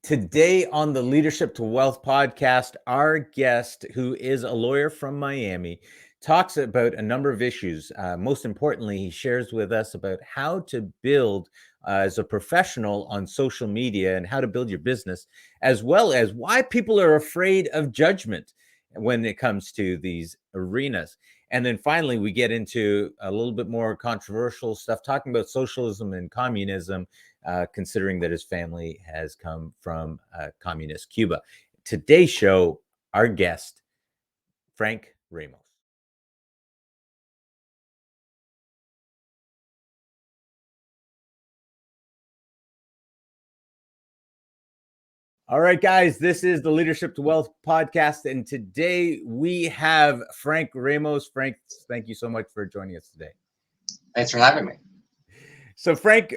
Today on the Leadership to Wealth podcast, our guest, who is a lawyer from Miami, talks about a number of issues. Most importantly, he shares with us about how to build as a professional on social media and how to build your business, as well as why people are afraid of judgment when it comes to these arenas. And then finally, we get into a little bit more controversial stuff, talking about socialism and communism, considering that his family has come from communist Cuba. Today's show, our guest, Frank Ramos. All right, guys, this is the Leadership to Wealth podcast. And today we have Frank Ramos. Frank, thank you so much for joining us today. Thanks for having me. So, Frank,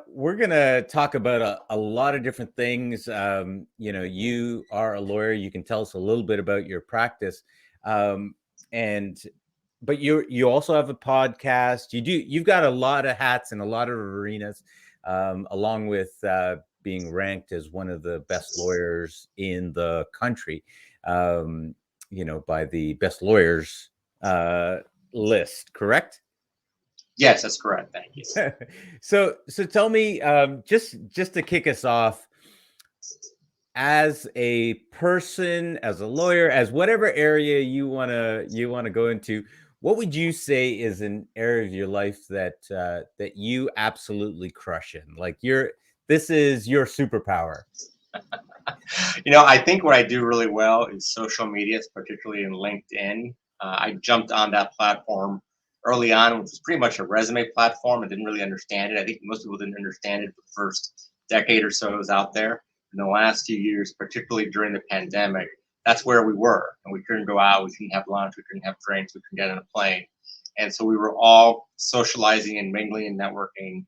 we're going to talk about a lot of different things. You are a lawyer. You can tell us a little bit about your practice, but you also have a podcast. You've got a lot of hats in a lot of arenas, along with being ranked as one of the best lawyers in the country, by the best lawyers list. Correct? Yes, that's correct. Thank you. So tell me, just to kick us off, as a person, as a lawyer, as whatever area you wanna go into, what would you say is an area of your life that you absolutely crush in? Like this is your superpower. I think what I do really well is social media, particularly in LinkedIn. I jumped on that platform early on, which was pretty much a resume platform. I didn't really understand it. I think most people didn't understand it for the first decade or so it was out there. In the last few years, particularly during the pandemic, that's where we were. And we couldn't go out, we couldn't have lunch, we couldn't have drinks, we couldn't get on a plane. And so we were all socializing and mingling and networking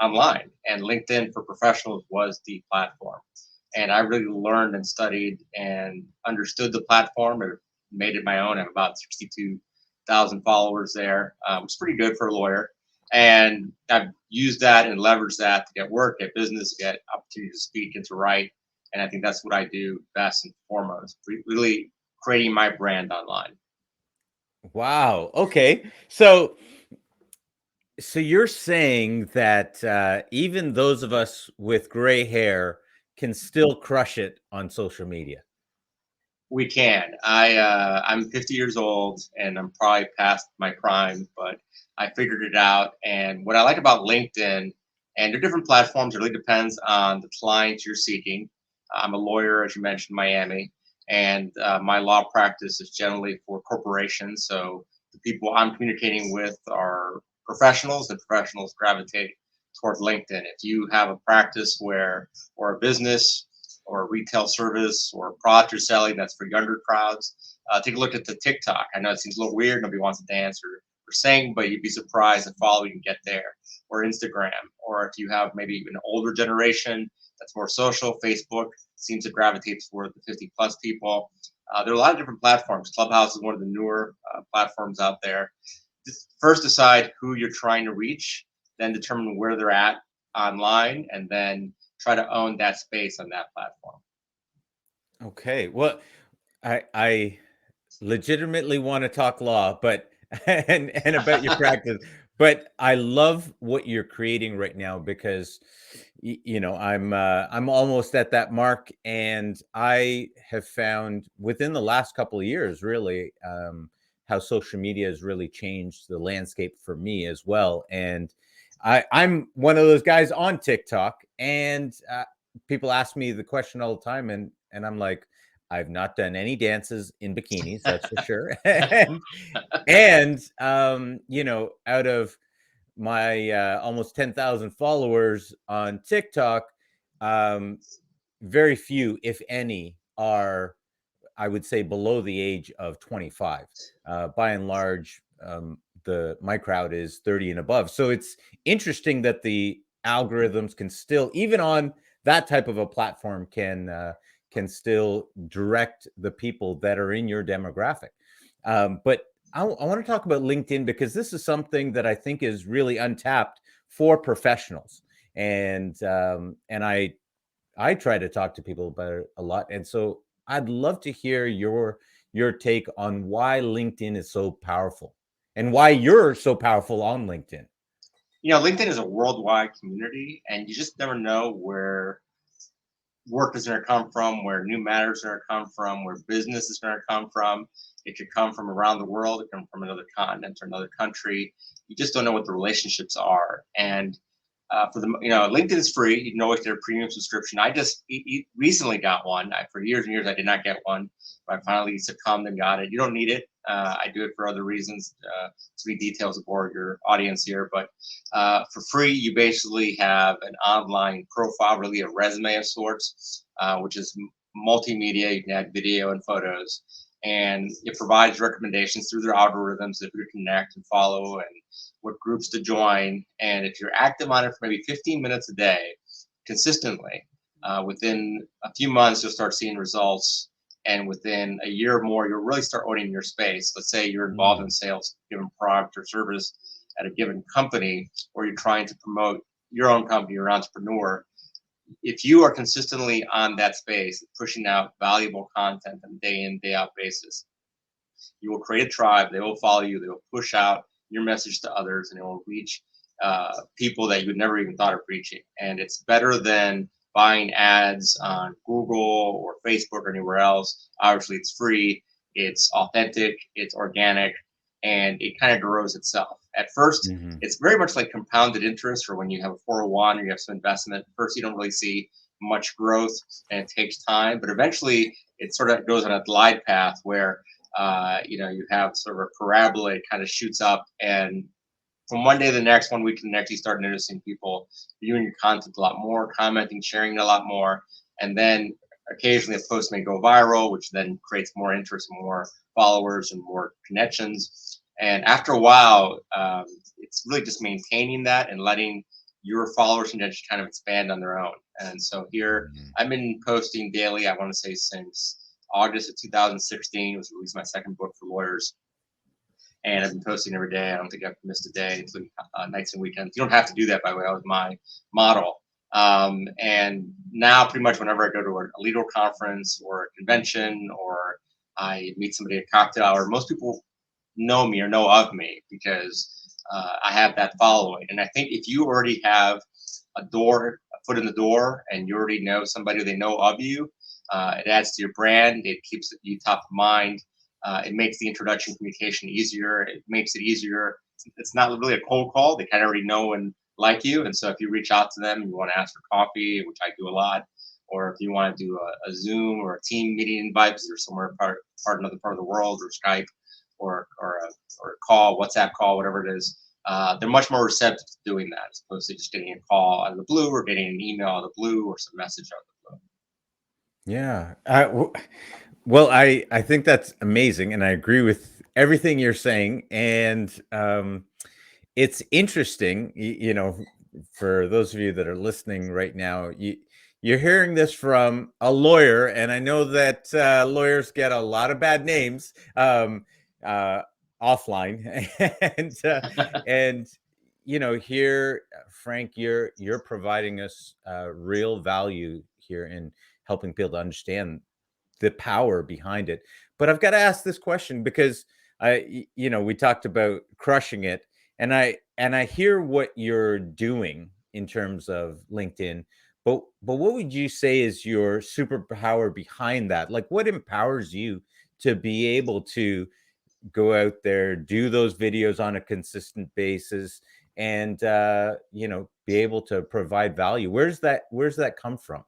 online. And LinkedIn for Professionals was the platform. And I really learned and studied and understood the platform and made it my own. I have about 62,000 followers there. It's pretty good for a lawyer. And I've used that and leveraged that to get work, get business, get opportunity to speak and to write. And I think that's what I do best and foremost, really creating my brand online. Wow. Okay. So you're saying that even those of us with gray hair can still crush it on social media? We can. I'm 50 years old and I'm probably past my prime, but I figured it out. And what I like about LinkedIn, and they're different platforms, it really depends on the client you're seeking. I'm a lawyer, as you mentioned, Miami, and my law practice is generally for corporations. So the people I'm communicating with are professionals, and professionals gravitate toward LinkedIn. If you have a practice or a business or a retail service or a product you're selling that's for younger crowds, take a look at the TikTok. I know it seems a little weird, nobody wants to dance or sing, but you'd be surprised the following you get there. Or Instagram, or if you have maybe an older generation that's more social, Facebook seems to gravitate toward the 50 plus people. There are a lot of different platforms. Clubhouse is one of the newer platforms out there. Just first decide who you're trying to reach, then determine where they're at online, and then try to own that space on that platform. Okay. Well, I legitimately want to talk law, but and about your practice, but I love what you're creating right now because I'm almost at that mark, and I have found within the last couple of years really how social media has really changed the landscape for me as well. And I'm one of those guys on TikTok, and people ask me the question all the time, and I'm like, I've not done any dances in bikinis, that's for sure. And out of my almost 10,000 followers on TikTok, very few, if any, are, I would say, below the age of 25. By and large, my crowd is 30 and above. So it's interesting that the algorithms can still, even on that type of a platform, can still direct the people that are in your demographic. But I want to talk about LinkedIn because this is something that I think is really untapped for professionals, and I try to talk to people about it a lot. And so I'd love to hear your take on why LinkedIn is so powerful and why you're so powerful on LinkedIn. LinkedIn is a worldwide community, and you just never know where work is going to come from, where new matters are going to come from, where business is going to come from. It could come from around the world, it could come from another continent or another country. You just don't know what the relationships are. And for the LinkedIn is free. You can always get a premium subscription. I just recently got one. For years and years I did not get one, but I finally succumbed and got it. You don't need it. I do it for other reasons. To be details aboard your audience here, but for free, you basically have an online profile, really a resume of sorts, which is multimedia. You can add video and photos, and it provides recommendations through their algorithms of who to connect and follow and what groups to join. And if you're active on it for maybe 15 minutes a day consistently, within a few months, you'll start seeing results. And within a year or more, you'll really start owning your space. Let's say you're involved in sales, given product or service at a given company, or you're trying to promote your own company, you're an entrepreneur. If you are consistently on that space, pushing out valuable content on a day in, day out basis, you will create a tribe. They will follow you. They will push out your message to others, and it will reach people that you would never even thought of reaching. And it's better than buying ads on Google or Facebook or anywhere else. Obviously, it's free, it's authentic, it's organic, and it kind of grows itself. At first, Mhm. it's very much like compounded interest, or when you have a 401 or you have some investment. First, you don't really see much growth, and it takes time, but eventually, it sort of goes on a glide path where you have sort of a parabola, it kind of shoots up, and from one day to the next, 1 week to the next, you start noticing people viewing your content a lot more, commenting, sharing it a lot more, and then occasionally a post may go viral, which then creates more interest, more followers, and more connections. And after a while, it's really just maintaining that and letting your followers and just kind of expand on their own. And so here, Mhm. I've been posting daily. I want to say since August of 2016 was released my second book for lawyers, and I've been posting every day. I don't think I've missed a day, including nights and weekends. You don't have to do that, by the way. That was my model. And now, pretty much whenever I go to a legal conference or a convention, or I meet somebody at a cocktail hour, most people know me or know of me because I have that following. And I think if you already have a foot in the door, and you already know somebody, they know of you, it adds to your brand. It keeps you top of mind. It makes the introduction communication easier. It makes it easier. It's not really a cold call. They kind of already know and like you. And so if you reach out to them and you want to ask for coffee, which I do a lot, or if you want to do a Zoom or a team meeting invite because they're somewhere another part of the world, or Skype, or a call, WhatsApp call, whatever it is, they're much more receptive to doing that, as opposed to just getting a call out of the blue, or getting an email out of the blue, or some message out of the blue. Yeah. Well, I think that's amazing, and I agree with everything you're saying. And it's interesting, for those of you that are listening right now, you're hearing this from a lawyer, and I know that lawyers get a lot of bad names uh, offline, and here, Frank, you're providing us real value here in helping people to understand the power behind it. But I've got to ask this question because we talked about crushing it, and I hear what you're doing in terms of LinkedIn. But what would you say is your superpower behind that? Like, what empowers you to be able to go out there, do those videos on a consistent basis, and be able to provide value? Where's that come from?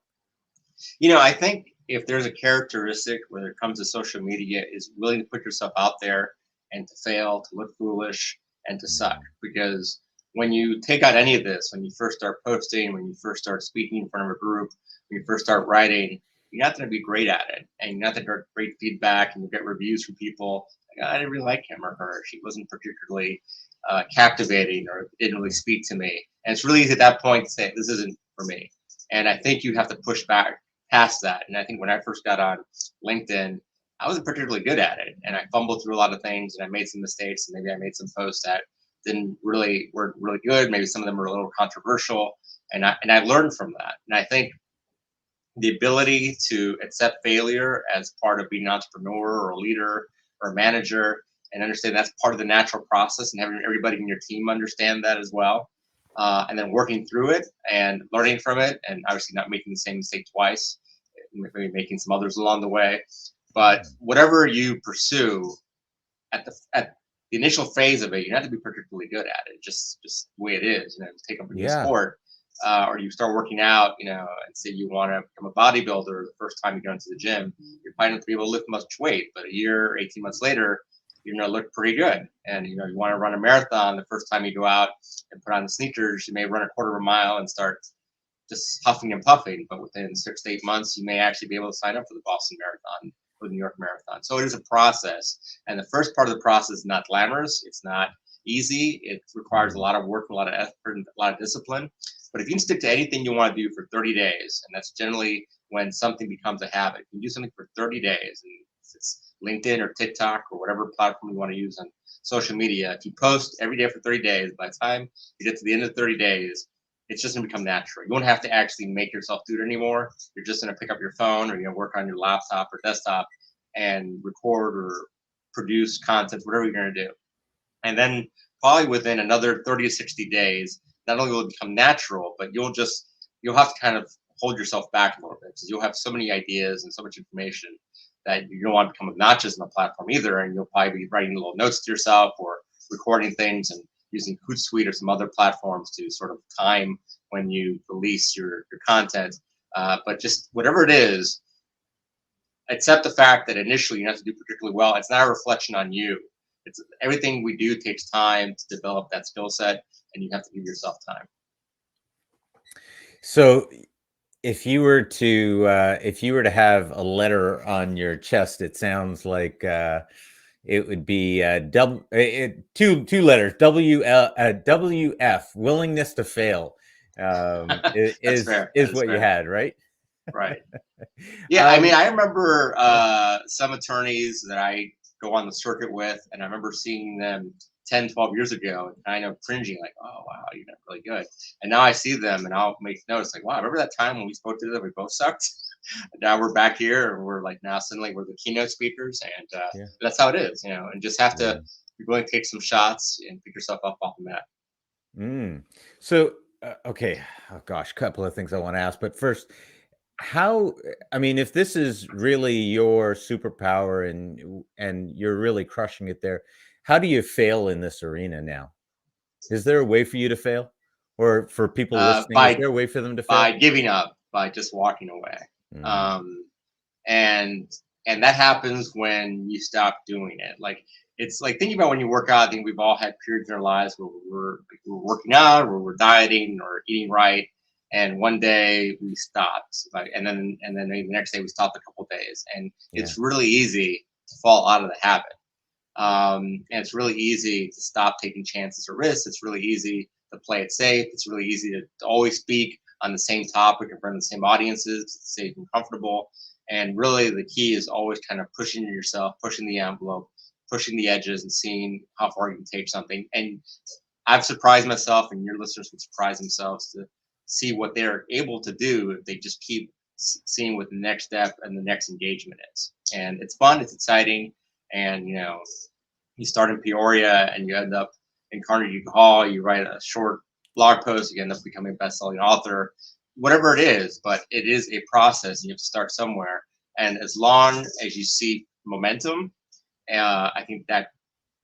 I think if there's a characteristic when it comes to social media, is willing to put yourself out there and to fail, to look foolish, and to suck. Mm. Because when you take out any of this, when you first start posting, when you first start speaking in front of a group, when you first start writing, you're not going to be great at it, and you're not going to get great feedback, and you get reviews from people. Like, I didn't really like him or her. She wasn't particularly captivating, or didn't really speak to me. And it's really easy at that point to say, this isn't for me. And I think you have to push back past that. And I think when I first got on LinkedIn, I wasn't particularly good at it, and I fumbled through a lot of things, and I made some mistakes, and maybe I made some posts that weren't really good. Maybe some of them were a little controversial, and I learned from that. And I think the ability to accept failure as part of being an entrepreneur or a leader or a manager, and understand that's part of the natural process, and having everybody in your team understand that as well. And then working through it and learning from it, and obviously not making the same mistake twice, maybe making some others along the way. But whatever you pursue, at the initial phase of it, you have to be particularly good at it. Just the way it is. Take up a new Yeah. sport, or you start working out, and say you want to become a bodybuilder. The first time you go into the gym, you're probably not to be able to lift much weight, but a year, 18 months later, you're gonna look pretty good. And you want to run a marathon. The first time you go out and put on the sneakers, you may run a quarter of a mile and start just huffing and puffing. But within 6 to 8 months, you may actually be able to sign up for the Boston Marathon or the New York Marathon. So it is a process. And the first part of the process is not glamorous. It's not easy. It requires a lot of work, a lot of effort, and a lot of discipline. But if you can stick to anything you want to do for 30 days, and that's generally when something becomes a habit, you can do something for 30 days. And if it's LinkedIn or TikTok or whatever platform you want to use on social media, if you post every day for 30 days, by the time you get to the end of 30 days, it's just going to become natural. You won't have to actually make yourself do it anymore. You're just going to pick up your phone, or work on your laptop or desktop and record or produce content, whatever you're going to do. And then probably within another 30 to 60 days, not only will it become natural, but you'll have to kind of hold yourself back a little bit, because you'll have so many ideas and so much information that you don't want to become obnoxious on the platform either. And you'll probably be writing little notes to yourself or recording things and using Hootsuite or some other platforms to sort of time when you release your content. But just whatever it is, accept the fact that initially you have to do particularly well. It's not a reflection on you. It's everything we do takes time to develop that skill set, and you have to give yourself time. So if you were to have a letter on your chest, it sounds like it would be two letters, WF, willingness to fail. That's fair. That Is is what you fair. had, right? Right. Yeah, I mean, Um, I remember yeah, some attorneys that I go on the circuit with, and I remember seeing them 10, 12 years ago and kind of cringing, like, oh, wow, you're not really good. And now I see them and I'll make notes, like, wow, remember that time when we spoke to them, we both sucked? And now we're back here and we're like, now suddenly we're the keynote speakers. And yeah, that's how it is, and just have to yeah. be willing to take some shots and pick yourself up off the mat. Mm. So, okay, oh gosh, couple of things I want to ask, but first, how? I mean, if this is really your superpower and you're really crushing it there, how do you fail in this arena now? Is there a way for you to fail, or for people Uh, listening? Is by there a way for them to by fail? giving up, by just walking away. Mm, Um, and and that happens when you stop doing it. Like, it's like, thinking about when you work out. I think we've all had periods in our lives where we're working out, where we're dieting or eating right, and one day we stopped, like, and then maybe the next day we stopped a couple days, and yeah. it's really easy to fall out of the habit. And it's really easy to stop taking chances or risks. It's really easy to play it safe. It's really easy to always speak on the same topic in front of the same audiences. It's safe and comfortable. And really, the key is always kind of pushing yourself, pushing the envelope, pushing the edges, and seeing how far you can take something. And I've surprised myself, and your listeners would surprise themselves to see what they're able to do if they just keep seeing what the next step and the next engagement is. And it's fun, it's exciting, and you start in Peoria and you end up in Carnegie Hall. You write a short blog post, you end up becoming a best-selling author, whatever it is. But it is a process, and you have to start somewhere. And as long as you see momentum, I think that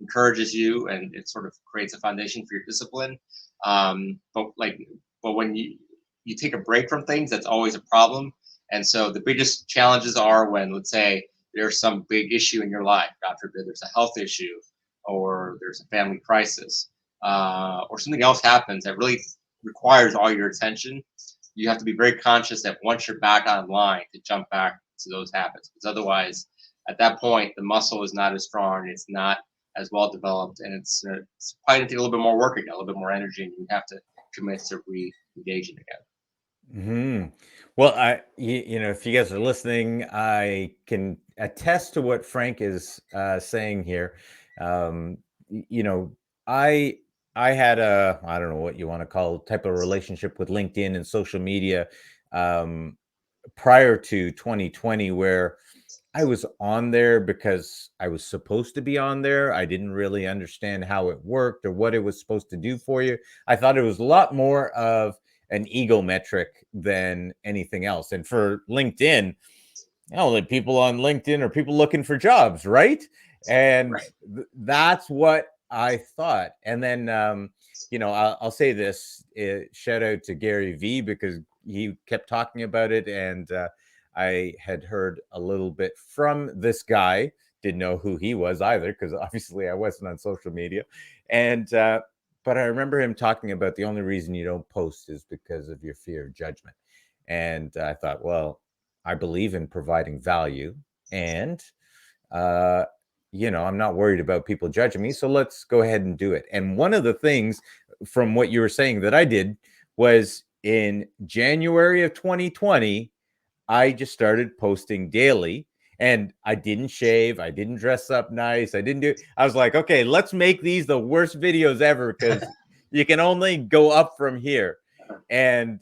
encourages you, and it sort of creates a foundation for your discipline. But when you take a break from things, that's always a problem. And so the biggest challenges are when, let's say, there's some big issue in your life. God forbid, there's a health issue, or there's a family crisis, or something else happens that really requires all your attention. You have to be very conscious that once you're back online, to jump back to those habits, because otherwise, at that point, the muscle is not as strong, it's not as well developed, and it's probably going to take a little bit more work again, a little bit more energy, and you have to commit to re-engaging again. Mhm. Well, if you guys are listening, I can attest to what Frank is saying here. Um, y- you know, I I had I don't know what you want to call type of relationship with LinkedIn and social media. Um, prior to 2020 where I was on there because I was supposed to be on there. I didn't really understand how it worked or what it was supposed to do for you. I thought it was a lot more of an ego metric than anything else. And for LinkedIn, like people on LinkedIn are people looking for jobs, right? And Right. that's what I thought. And then, I'll say this: shout out to Gary V because he kept talking about it, and I had heard a little bit from this guy. Didn't know who he was either because obviously I wasn't on social media, and but I remember him talking about the only reason you don't post is because of your fear of judgment. And I thought, well, I believe in providing value, and uh, I'm not worried about people judging me. So let's go ahead and do it. And one of the things from what you were saying that I did was in January of 2020, I just started posting daily. And I didn't shave. I didn't dress up nice. I was like, okay, let's make these the worst videos ever because you can only go up from here. And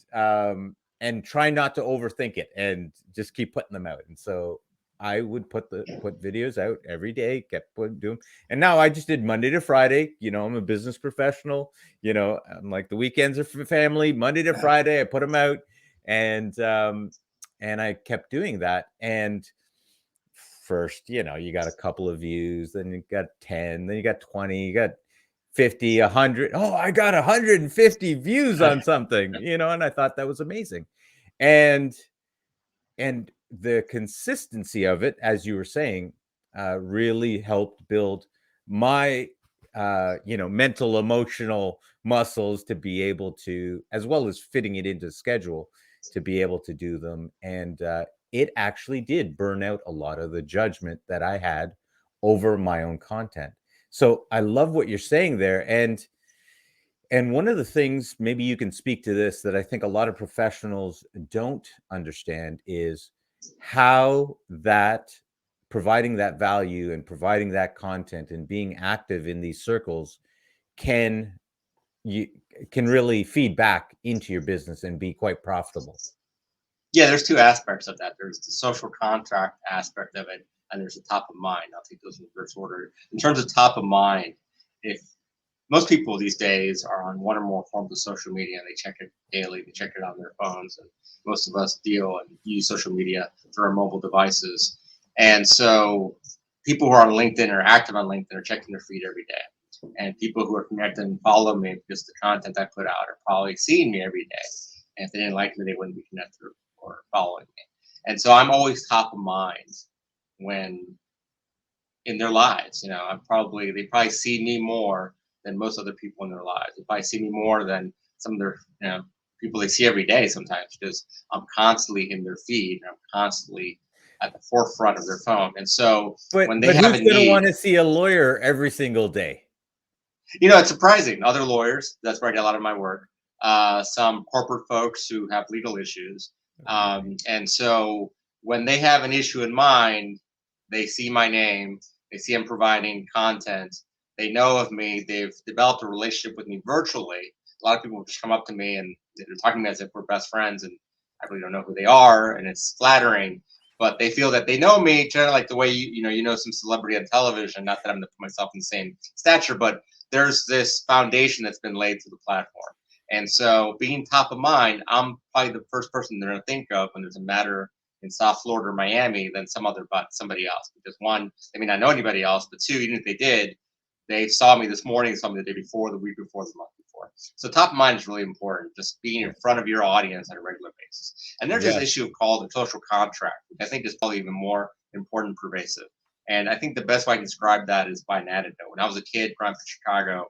try not to overthink it and just keep putting them out. And so I would put videos out every day, kept doing them. And now I just did Monday to Friday. I'm a business professional. I'm like the weekends are for family. Monday to Friday, I put them out, and I kept doing that. And first, you got a couple of views, then you got 10, then you got 20, you got 50, 100. Oh, I got 150 views on something, and I thought that was amazing. And the consistency of it, as you were saying, really helped build my mental emotional muscles to be able to, as well as fitting it into schedule, to be able to do them. And it actually did burn out a lot of the judgment that I had over my own content. So I love what you're saying there. And one of the things, maybe you can speak to this, that I think a lot of professionals don't understand is how that providing that value and providing that content and being active in these circles can you can really feed back into your business and be quite profitable. Yeah, there's two aspects of that. There's the social contract aspect of it, and there's the top of mind. I'll take those in reverse order. In terms of top of mind, if most people these days are on one or more forms of social media, and they check it daily, they check it on their phones, and most of us deal and use social media through our mobile devices. And so people who are on LinkedIn or active on LinkedIn are checking their feed every day. And people who are connected and follow me because the content I put out are probably seeing me every day. And if they didn't like me, they wouldn't be connected or following me. And so I'm always top of mind when in their lives. They probably see me more than most other people in their lives. They probably see me more than some of their people they see every day sometimes, because I'm constantly in their feed and I'm constantly at the forefront of their phone. And so when they But have who's a going to need, want to see a lawyer every single day? it's surprising. Other lawyers, that's where I get a lot of my work. Some corporate folks who have legal issues. And so when they have an issue in mind, they see my name, they see I'm providing content, they know of me, they've developed a relationship with me virtually. A lot of people just come up to me and they're talking to me as if we're best friends, and I really don't know who they are, and it's flattering. But they feel that they know me, kind of like the way you know some celebrity on television. Not that I'm going to put myself in the same stature, but there's this foundation that's been laid through the platform. And so being top of mind, I'm probably the first person they're going to think of when there's a matter in South Florida or Miami than somebody else. Because one, they may not know anybody else, but two, even if they did, they saw me this morning, saw me the day before, the week before, the month before. So top of mind is really important, just being in front of your audience on a regular basis. And there's this Yes. issue called the social contract, which I think is probably even more important and pervasive. And I think the best way I can describe that is by an anecdote. When I was a kid growing up in Chicago,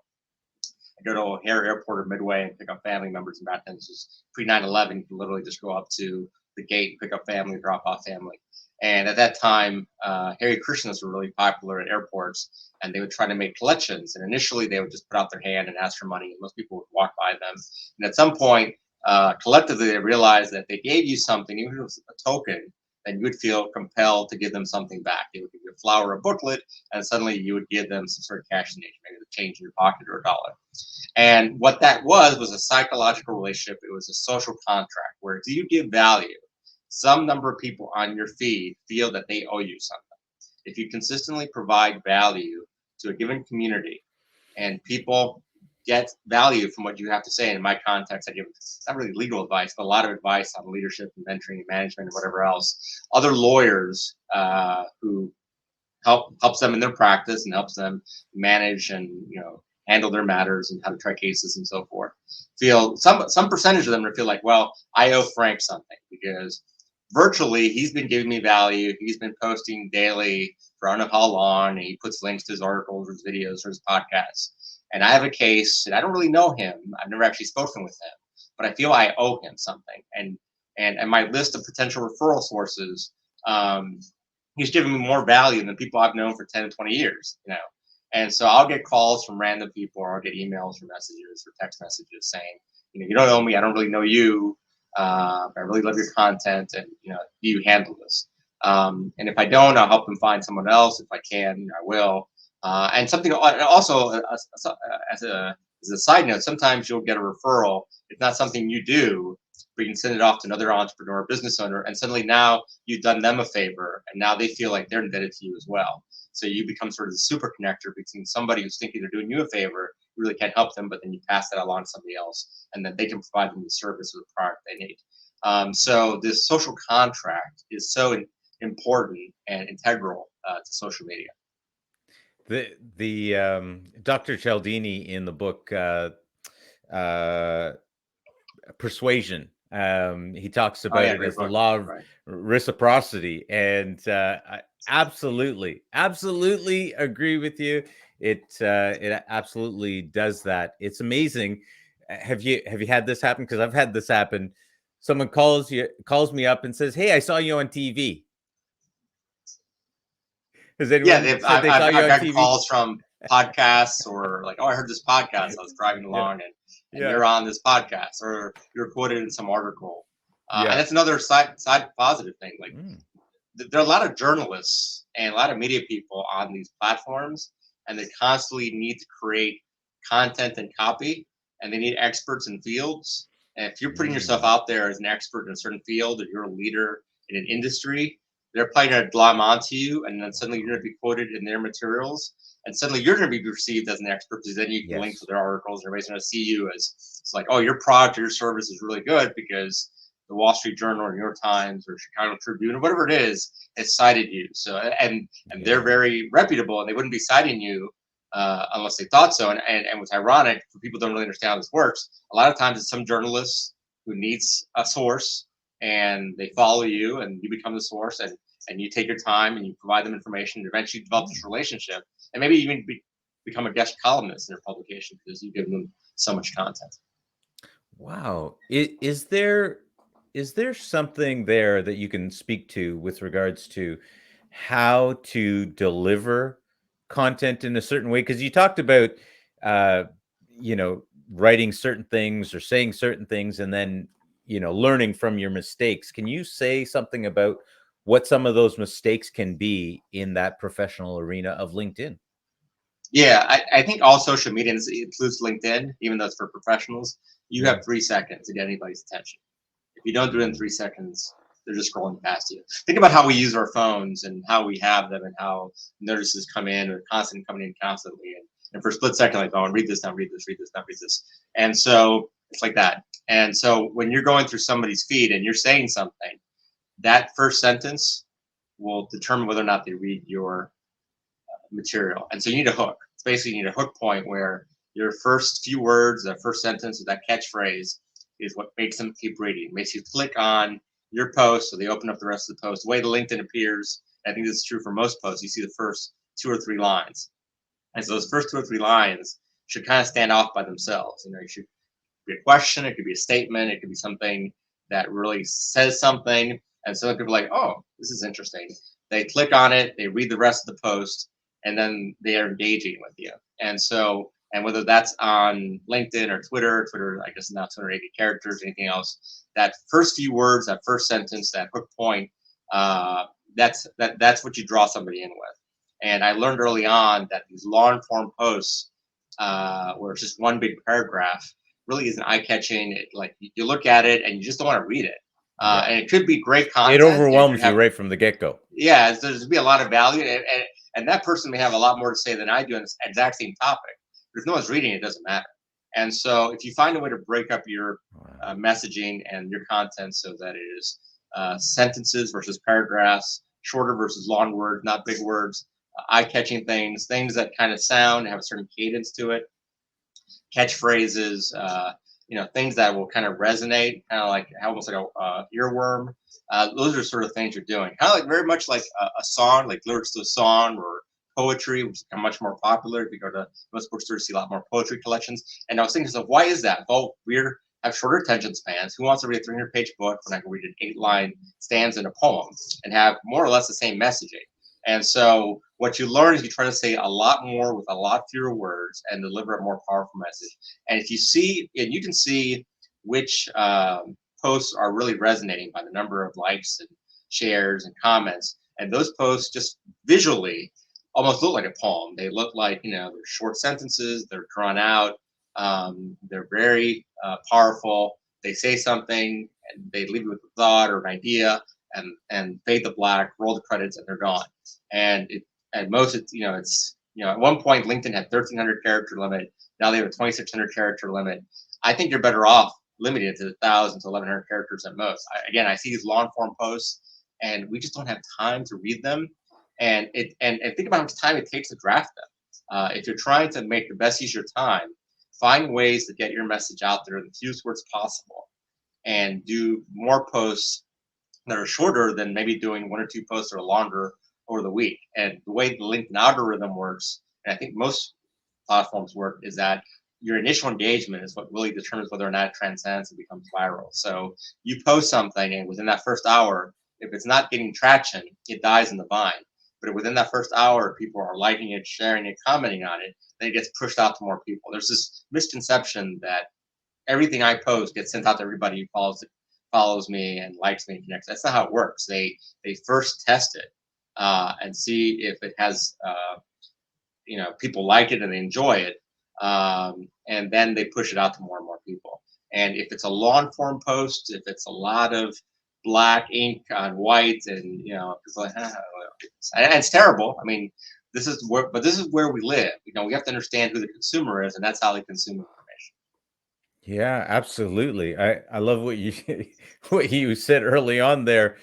I go to O'Hare Airport or Midway and pick up family members. And back then, this was pre 9/11. You could literally just go up to the gate and pick up family, drop off family. And at that time, Hare Krishnas were really popular at airports, and they would try to make collections. And initially, they would just put out their hand and ask for money, and most people would walk by them. And at some point, collectively, they realized that if they gave you something, even if it was a token, then you would feel compelled to give them something back. They would give you a flower or a booklet, and suddenly you would give them some sort of cash in nature, maybe the change in your pocket or a dollar. And what that was a psychological relationship. It was a social contract where do you give value? some number of people on your feed feel that they owe you something. If you consistently provide value to a given community and people get value from what you have to say, in my context, I give it's not really legal advice, but a lot of advice on leadership and mentoring and management and whatever else. Other lawyers who helps them in their practice and helps them manage and handle their matters and how to try cases and so forth. Feel some percentage of them feel like, well, I owe Frank something because virtually he's been giving me value. He's been posting daily for I don't know how long, and he puts links to his articles or his videos or his podcasts. And I have a case, and I don't really know him. I've never actually spoken with him, but I feel I owe him something. And my list of potential referral sources, he's giving me more value than people I've known for 10 to 20 years, And so I'll get calls from random people, or I'll get emails or messages or text messages saying, you don't owe me. I don't really know you. I really love your content, and do you handle this? And if I don't, I'll help them find someone else. If I can, I will. And something also as a side note, sometimes you'll get a referral. It's not something you do, but you can send it off to another entrepreneur or business owner, and suddenly now you've done them a favor, and now they feel like they're indebted to you as well. So you become sort of the super connector between somebody who's thinking they're doing you a favor, you really can't help them, but then you pass that along to somebody else, and then they can provide them the service or the product they need. So this social contract is so important and integral to social media. The Dr. Cialdini in the book Persuasion, he talks about it as the law of reciprocity, and I absolutely agree with you. It absolutely does that. It's amazing. Have you had this happen? Because I've had this happen. Someone calls me up and says, "Hey, I saw you on TV." Has anyone said they saw you on got TV? Calls from podcasts, or like, oh, I heard this podcast. I was driving along, and you're on this podcast, or you're quoted in some article. And that's another side positive thing. Like, there are a lot of journalists and a lot of media people on these platforms, and they constantly need to create content and copy, and they need experts in fields. And if you're putting yourself out there as an expert in a certain field, or you're a leader in an industry, they're probably going to glom onto you, and then suddenly you're going to be quoted in their materials, and suddenly you're going to be perceived as an expert, because then you can link to their articles, and everybody's going to see you as, it's like, oh, your product or your service is really good because the Wall Street Journal or New York Times or Chicago Tribune or whatever it is has cited you. So and they're very reputable, and they wouldn't be citing you unless they thought so. And what's ironic, for people who don't really understand how this works, a lot of times it's some journalist who needs a source, and they follow you, and you become the source, and you take your time and you provide them information, and eventually develop this relationship, and maybe even become a guest columnist in their publication because you give them so much content. Wow. Is there something there that you can speak to with regards to how to deliver content in a certain way? Because you talked about, writing certain things or saying certain things, and then, learning from your mistakes. Can you say something about what some of those mistakes can be in that professional arena of LinkedIn? Yeah, I think all social media includes LinkedIn, even though it's for professionals. You have 3 seconds to get anybody's attention. If you don't do it in 3 seconds, they're just scrolling past you. Think about how we use our phones and how we have them, and how notices come in, or constantly coming in constantly. And for a split second, like, oh, read this, now read this, read this, now read this. And so it's like that. And so when you're going through somebody's feed and you're saying something, that first sentence will determine whether or not they read your material. And so you need a hook. It's basically, you need a hook point where your first few words, that first sentence, or that catchphrase is what makes them keep reading. It makes you click on your post, so they open up the rest of the post. The way the LinkedIn appears, I think this is true for most posts, you see the first 2 or 3 lines. And so those first 2 or 3 lines should kind of stand off by themselves. It should be a question, it could be a statement, it could be something that really says something. And so people are like, oh, this is interesting. They click on it, they read the rest of the post, and then they are engaging with you. And so, and whether that's on LinkedIn or Twitter, I guess now 280 characters, anything else, that first few words, that first sentence, that hook point, that's what you draw somebody in with. And I learned early on that these long form posts, where it's just one big paragraph, really isn't eye-catching. Like, you look at it and you just don't want to read it. Yeah. And it could be great It content. And it could overwhelms you have, right from the get-go. yeah, there's be a lot of value, and that person may have a lot more to say than I do on this exact same topic. But if no one's reading it, it doesn't matter. And so, if you find a way to break up your Wow. messaging and your content so that it is sentences versus paragraphs, shorter versus long words, not big words, eye-catching things, things that kind of sound have a certain cadence to it, catchphrases, things that will kind of resonate, kind of like almost like a earworm. Those are sort of things you're doing, kind of like very much like a song, like lyrics to a song or poetry, which is much more popular. If you go to most bookstores, you see a lot more poetry collections. And I was thinking, so why is that? Well, we have shorter attention spans. Who wants to read a 300-page book when I can read an 8-line stanza in a poem and have more or less the same messaging? And so what you learn is you try to say a lot more with a lot fewer words and deliver a more powerful message. And if you see, and you can see which posts are really resonating by the number of likes and shares and comments. And those posts just visually almost look like a poem. They look like, they're short sentences, they're drawn out, they're very powerful. They say something and they leave you with a thought or an idea, and fade to black, roll the credits, and they're gone. And at most it's at one point LinkedIn had 1,300 character limit. Now they have a 2,600 character limit. I think you're better off limiting it to 1,000 to 1,100 characters at most. I see these long form posts, and we just don't have time to read them. And think about how much time it takes to draft them. If you're trying to make the best use of your time, find ways to get your message out there in the fewest words possible, and do more posts that are shorter than maybe doing one or two posts or longer over the week. And the way the LinkedIn algorithm works, and I think most platforms work, is that your initial engagement is what really determines whether or not it transcends and becomes viral. So you post something, and within that first hour, if it's not getting traction, it dies in the vine. But if within that first hour, people are liking it, sharing it, commenting on it, then it gets pushed out to more people. There's this misconception that everything I post gets sent out to everybody who follows me and likes me and connects. That's not how it works. They first test it and see if it has people like it and they enjoy it, and then they push it out to more and more people. And if it's a long form post, if it's a lot of black ink on white, and it's like and it's terrible. I mean, this is where we live. We have to understand who the consumer is, and that's how they consume information. Yeah, absolutely. I love what you what you said early on there.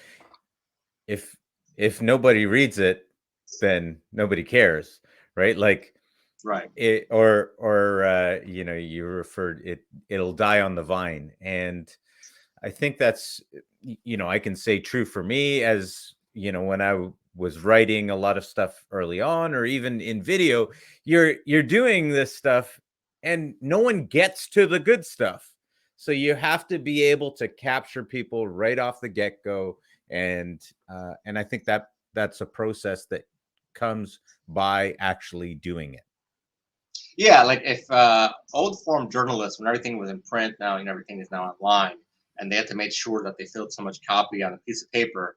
If nobody reads it, then nobody cares, right? Like Right. it, or you referred it. It'll die on the vine, and I think that's I can say true for me, as when was writing a lot of stuff early on, or even in video. You're doing this stuff and no one gets to the good stuff. So you have to be able to capture people right off the get-go, and I think that's a process that comes by actually doing it. Yeah, like if old form journalists, when everything was in print, now everything is now online, and they had to make sure that they filled so much copy on a piece of paper.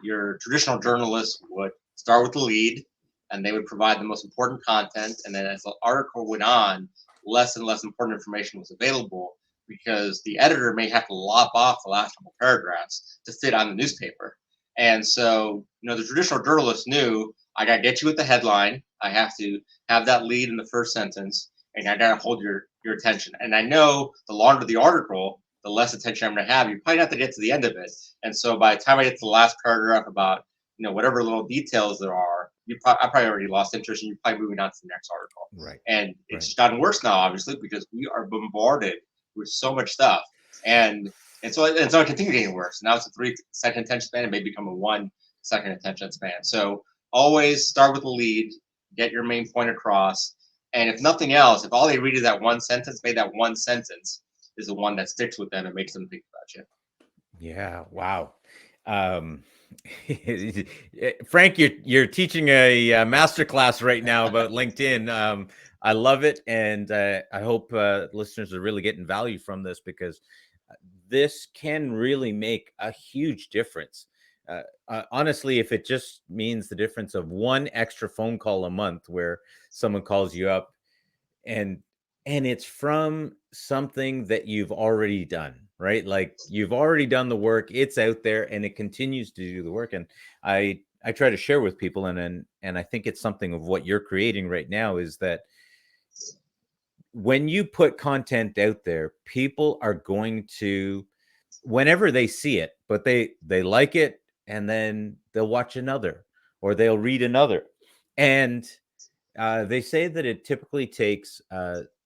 Your traditional journalists would start with the lead, and they would provide the most important content, and then as the article went on, less and less important information was available because the editor may have to lop off the last couple paragraphs to fit on the newspaper. And so, the traditional journalist knew, I got to get you with the headline. I have to have that lead in the first sentence, and I gotta hold your attention. And I know the longer the article, the less attention I'm gonna have. You probably have to get to the end of it. And so by the time I get to the last paragraph about whatever little details there are, I probably already lost interest, and you're probably moving on to the next article. Right. And Right. it's gotten worse now, obviously, because we are bombarded with so much stuff. And so it continues getting worse. Now it's a 3-second attention span, and may become a 1-second attention span. So always start with the lead, get your main point across. And if nothing else, if all they read is that one sentence, maybe that one sentence is the one that sticks with them and makes them think about you. Yeah. Wow. Um, Frank, you're teaching a master class right now about LinkedIn. I love it, and I hope listeners are really getting value from this, because this can really make a huge difference. Honestly, if it just means the difference of one extra phone call a month, where someone calls you up and it's from something that you've already done, right? Like you've already done the work, it's out there, and it continues to do the work. And I try to share with people, and I think it's something of what you're creating right now is that when you put content out there, people are going to, whenever they see it, but they like it, and then they'll watch another or they'll read another. And they say that it typically takes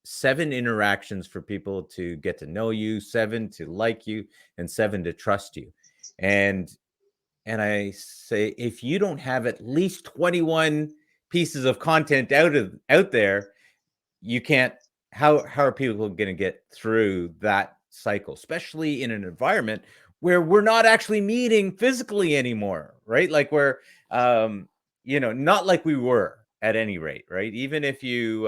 7 interactions for people to get to know you, 7 to like you, and 7 to trust you. And I say, if you don't have at least 21 pieces of content out there, you can't. How are people going to get through that cycle, especially in an environment where we're not actually meeting physically anymore, right? Like we're not like we were at any rate, right? Even if you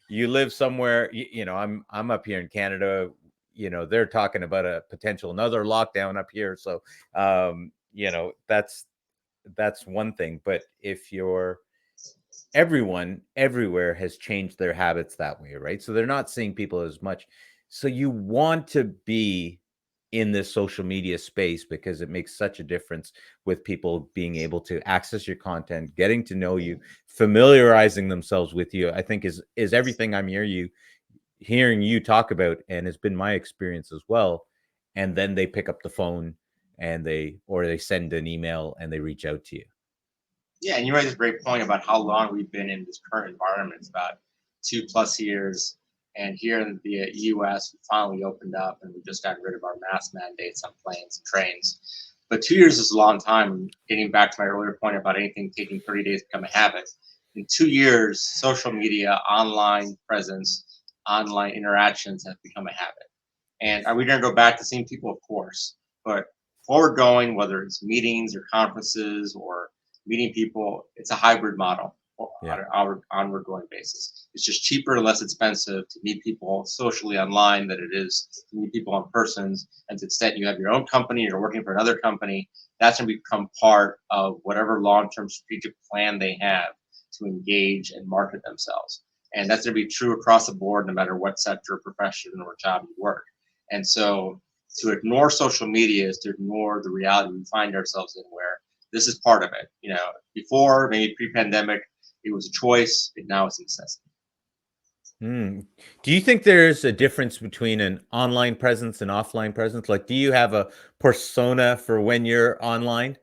live somewhere, I'm up here in Canada, they're talking about a potential another lockdown up here. So that's one thing. But if you're everyone everywhere has changed their habits that way, right? So they're not seeing people as much. So you want to be in this social media space because it makes such a difference with people being able to access your content, getting to know you, familiarizing themselves with you. I think is everything I'm hearing you talk about, and has been my experience as well. And then they pick up the phone and they send an email and they reach out to you. Yeah, and you raised a great point about how long we've been in this current environment. It's about 2+ years. And here in the US, we finally opened up and we just got rid of our mask mandates on planes and trains. But 2 years is a long time. Getting back to my earlier point about anything taking 30 days to become a habit. In 2 years, social media, online presence, online interactions have become a habit. And are we going to go back to seeing people? Of course. But forward going, whether it's meetings or conferences or meeting people, it's a hybrid model on Yeah. an onward going basis. It's just cheaper and less expensive to meet people socially online than it is to meet people in persons. And to the extent you have your own company, you're working for another company, that's going to become part of whatever long term strategic plan they have to engage and market themselves. And that's going to be true across the board, no matter what sector, profession, or job you work. And so to ignore social media is to ignore the reality we find ourselves in, where this is part of it. Before, maybe pre-pandemic, it was a choice, and now it's a necessity. Do you think there's a difference between an online presence and offline presence? Like, do you have a persona for when you're online?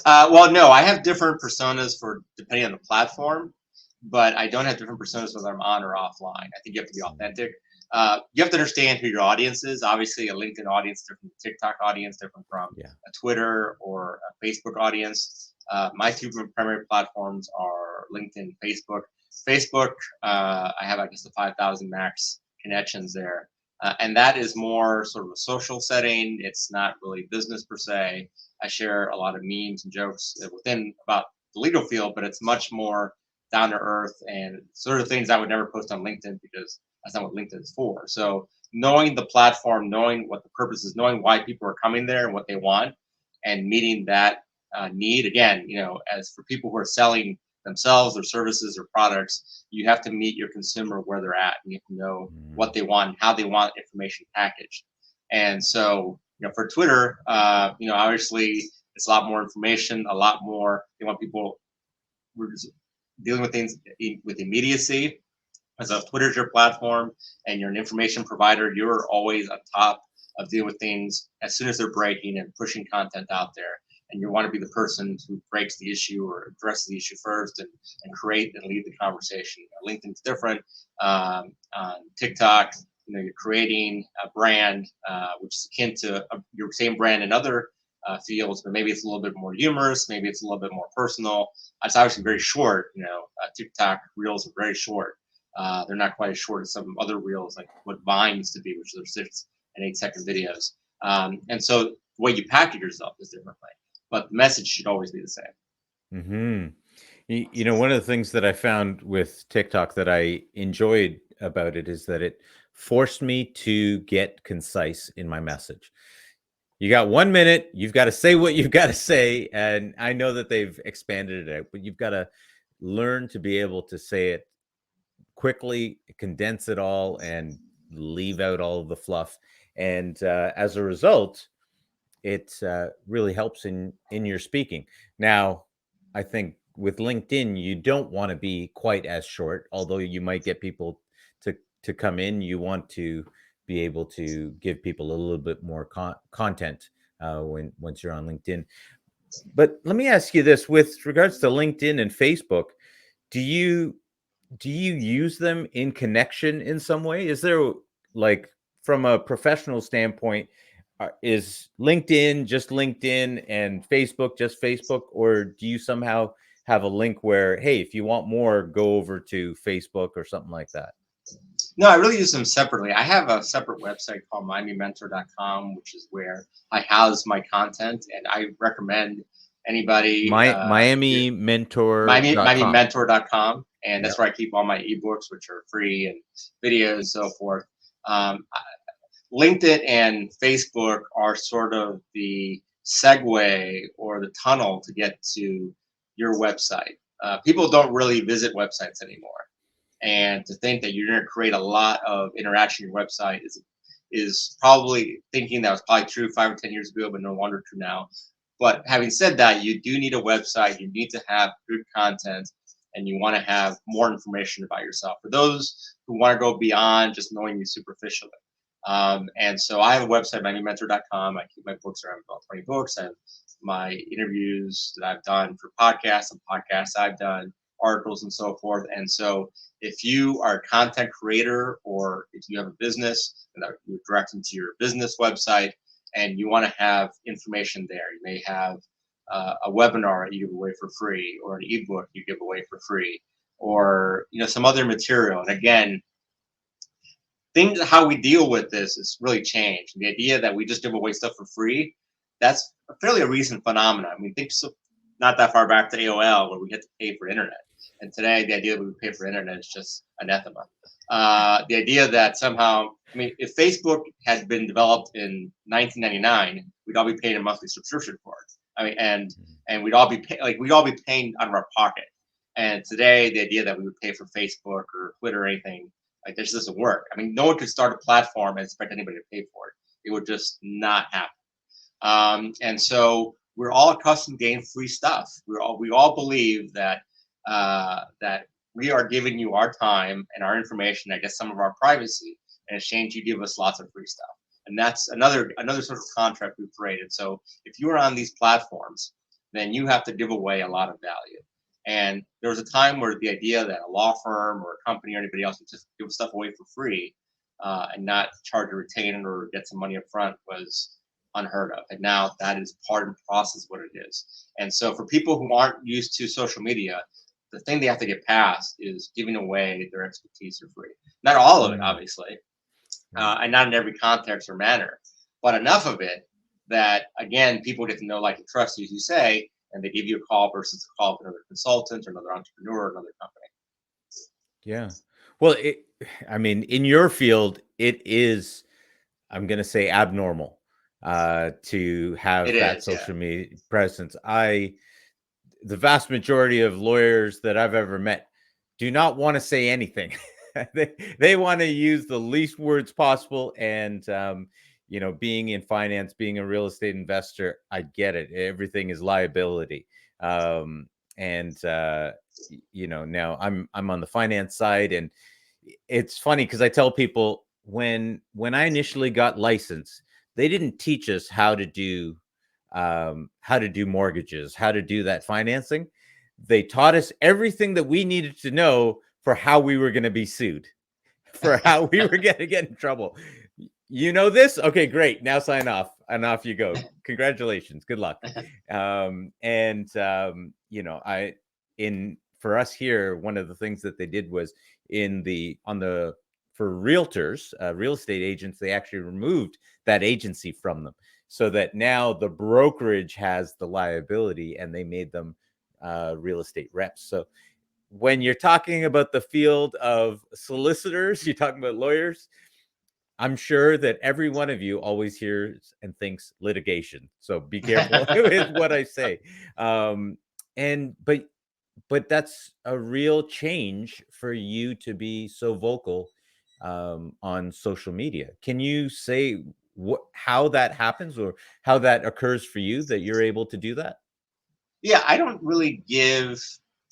Well, no, I have different personas for depending on the platform, but I don't have different personas whether I'm on or offline. I think you have to be authentic. You have to understand who your audience is. Obviously, a LinkedIn audience different from a TikTok audience, different from Yeah. a Twitter or a Facebook audience. My two primary platforms are LinkedIn and Facebook. Facebook, I have, I guess, the 5,000 max connections there. And that is more sort of a social setting. It's not really business per se. I share a lot of memes and jokes within about the legal field, but it's much more down to earth and sort of things I would never post on LinkedIn because that's not what LinkedIn is for. So knowing the platform, knowing what the purpose is, knowing why people are coming there and what they want, and meeting that need. Again, as for people who are selling themselves or services or products, you have to meet your consumer where they're at. And you have to know what they want and how they want information packaged. And so, for Twitter, obviously it's a lot more information, a lot more. They want people. We're just dealing with things with immediacy. As if Twitter's your platform and you're an information provider, you're always on top of dealing with things as soon as they're breaking and pushing content out there. And you want to be the person who breaks the issue or addresses the issue first and create and lead the conversation. LinkedIn's different. On TikTok, you're creating a brand which is akin to your same brand in other fields, but maybe it's a little bit more humorous, maybe it's a little bit more personal. It's obviously very short. TikTok reels are very short. They're not quite as short as some other reels, like what Vine used to be, which are 6 and 8 second videos. And so the way you package yourself is differently, but the message should always be the same. One of the things that I found with TikTok that I enjoyed about it is that it forced me to get concise in my message. You got 1 minute, you've got to say what you've got to say. And I know that they've expanded it out, but you've got to learn to be able to say it quickly, condense it all, and leave out all of the fluff. and as a result, it really helps in your speaking. Now, I think with LinkedIn, you don't want to be quite as short, although you might get people to come in. You want to be able to give people a little bit more content when once you're on LinkedIn. But let me ask you this: with regards to LinkedIn and Facebook, do you use them in connection in some way? Is there, like, from a professional standpoint, is LinkedIn just LinkedIn and Facebook just Facebook, or do you somehow have a link where, hey, if you want more, go over to Facebook or something like that? No, I really use them separately. I have a separate website called MiamiMentor.com, which is where I house my content, and I recommend anybody MiamiMentor.com. MiamiMentor.com, and Yeah. that's where I keep all my ebooks, which are free, and videos and so forth. Um, LinkedIn and Facebook are sort of the segue or the tunnel to get to your website. People don't really visit websites anymore, and to think that you're going to create a lot of interaction in your website is probably thinking that was probably true 5 or 10 years ago, but no longer true now. But having said that, you do need a website. You need to have good content, and you want to have more information about yourself for those who want to go beyond just knowing you superficially. And so I have a website, MiamiMentor.com. I keep my books around about 20 books and my interviews that I've done for podcasts and podcasts I've done, articles and so forth. And so if you are a content creator or if you have a business and you're directing to your business website and you want to have information there, you may have a webinar that you give away for free, or an ebook you give away for free, or some other material. And again, things how we deal with this has really changed. The idea that we just give away stuff for free, that's a fairly recent phenomenon. I mean, think so, not that far back to AOL where we had to pay for internet. And today, the idea that we pay for internet is just anathema. The idea that somehow, I mean, if Facebook had been developed in 1999, we'd all be paying a monthly subscription for it. I mean, and we'd all be we'd all be paying out of our pocket. And today, the idea that we would pay for Facebook or Twitter or anything, like, this doesn't work. I mean, no one could start a platform and expect anybody to pay for it. It would just not happen. And so we're all accustomed to getting free stuff. We all believe that that we are giving you our time and our information, I guess some of our privacy, in exchange you give us lots of free stuff. And that's another sort of contract we've created. So if you are on these platforms, then you have to give away a lot of value. And there was a time where the idea that a law firm or a company or anybody else would just give stuff away for free and not charge a retainer or get some money up front was unheard of. And now that is part and process of what it is. And so for people who aren't used to social media, the thing they have to get past is giving away their expertise for free. Not all of it, obviously, and not in every context or manner, but enough of it that, again, people get to know, like, and trust you, as you say, and they give you a call versus a call of another consultant or another entrepreneur or another company. Yeah. Well, I mean, in your field, it is, I'm going to say, abnormal to have It that is, yeah. social media presence. The vast majority of lawyers that I've ever met do not want to say anything. they want to use the least words possible. And, being in finance, being a real estate investor, I get it. Everything is liability. And, now I'm on the finance side, and it's funny because I tell people, when I initially got licensed, they didn't teach us how to do mortgages, how to do that financing. They taught us everything that we needed to know for how we were going to be sued, for how we were going to get in trouble. You know this? Okay, great. Now sign off, and off you go. Congratulations. Good luck. I in for us here, one of the things that they did was for realtors, real estate agents, they actually removed that agency from them, so that now the brokerage has the liability, and they made them real estate reps. So when you're talking about the field of solicitors, you're talking about lawyers, I'm sure that every one of you always hears and thinks litigation. So be careful with what I say. And but that's a real change for you to be so vocal on social media. Can you say how that happens or how that occurs for you that you're able to do that? Yeah, I don't really give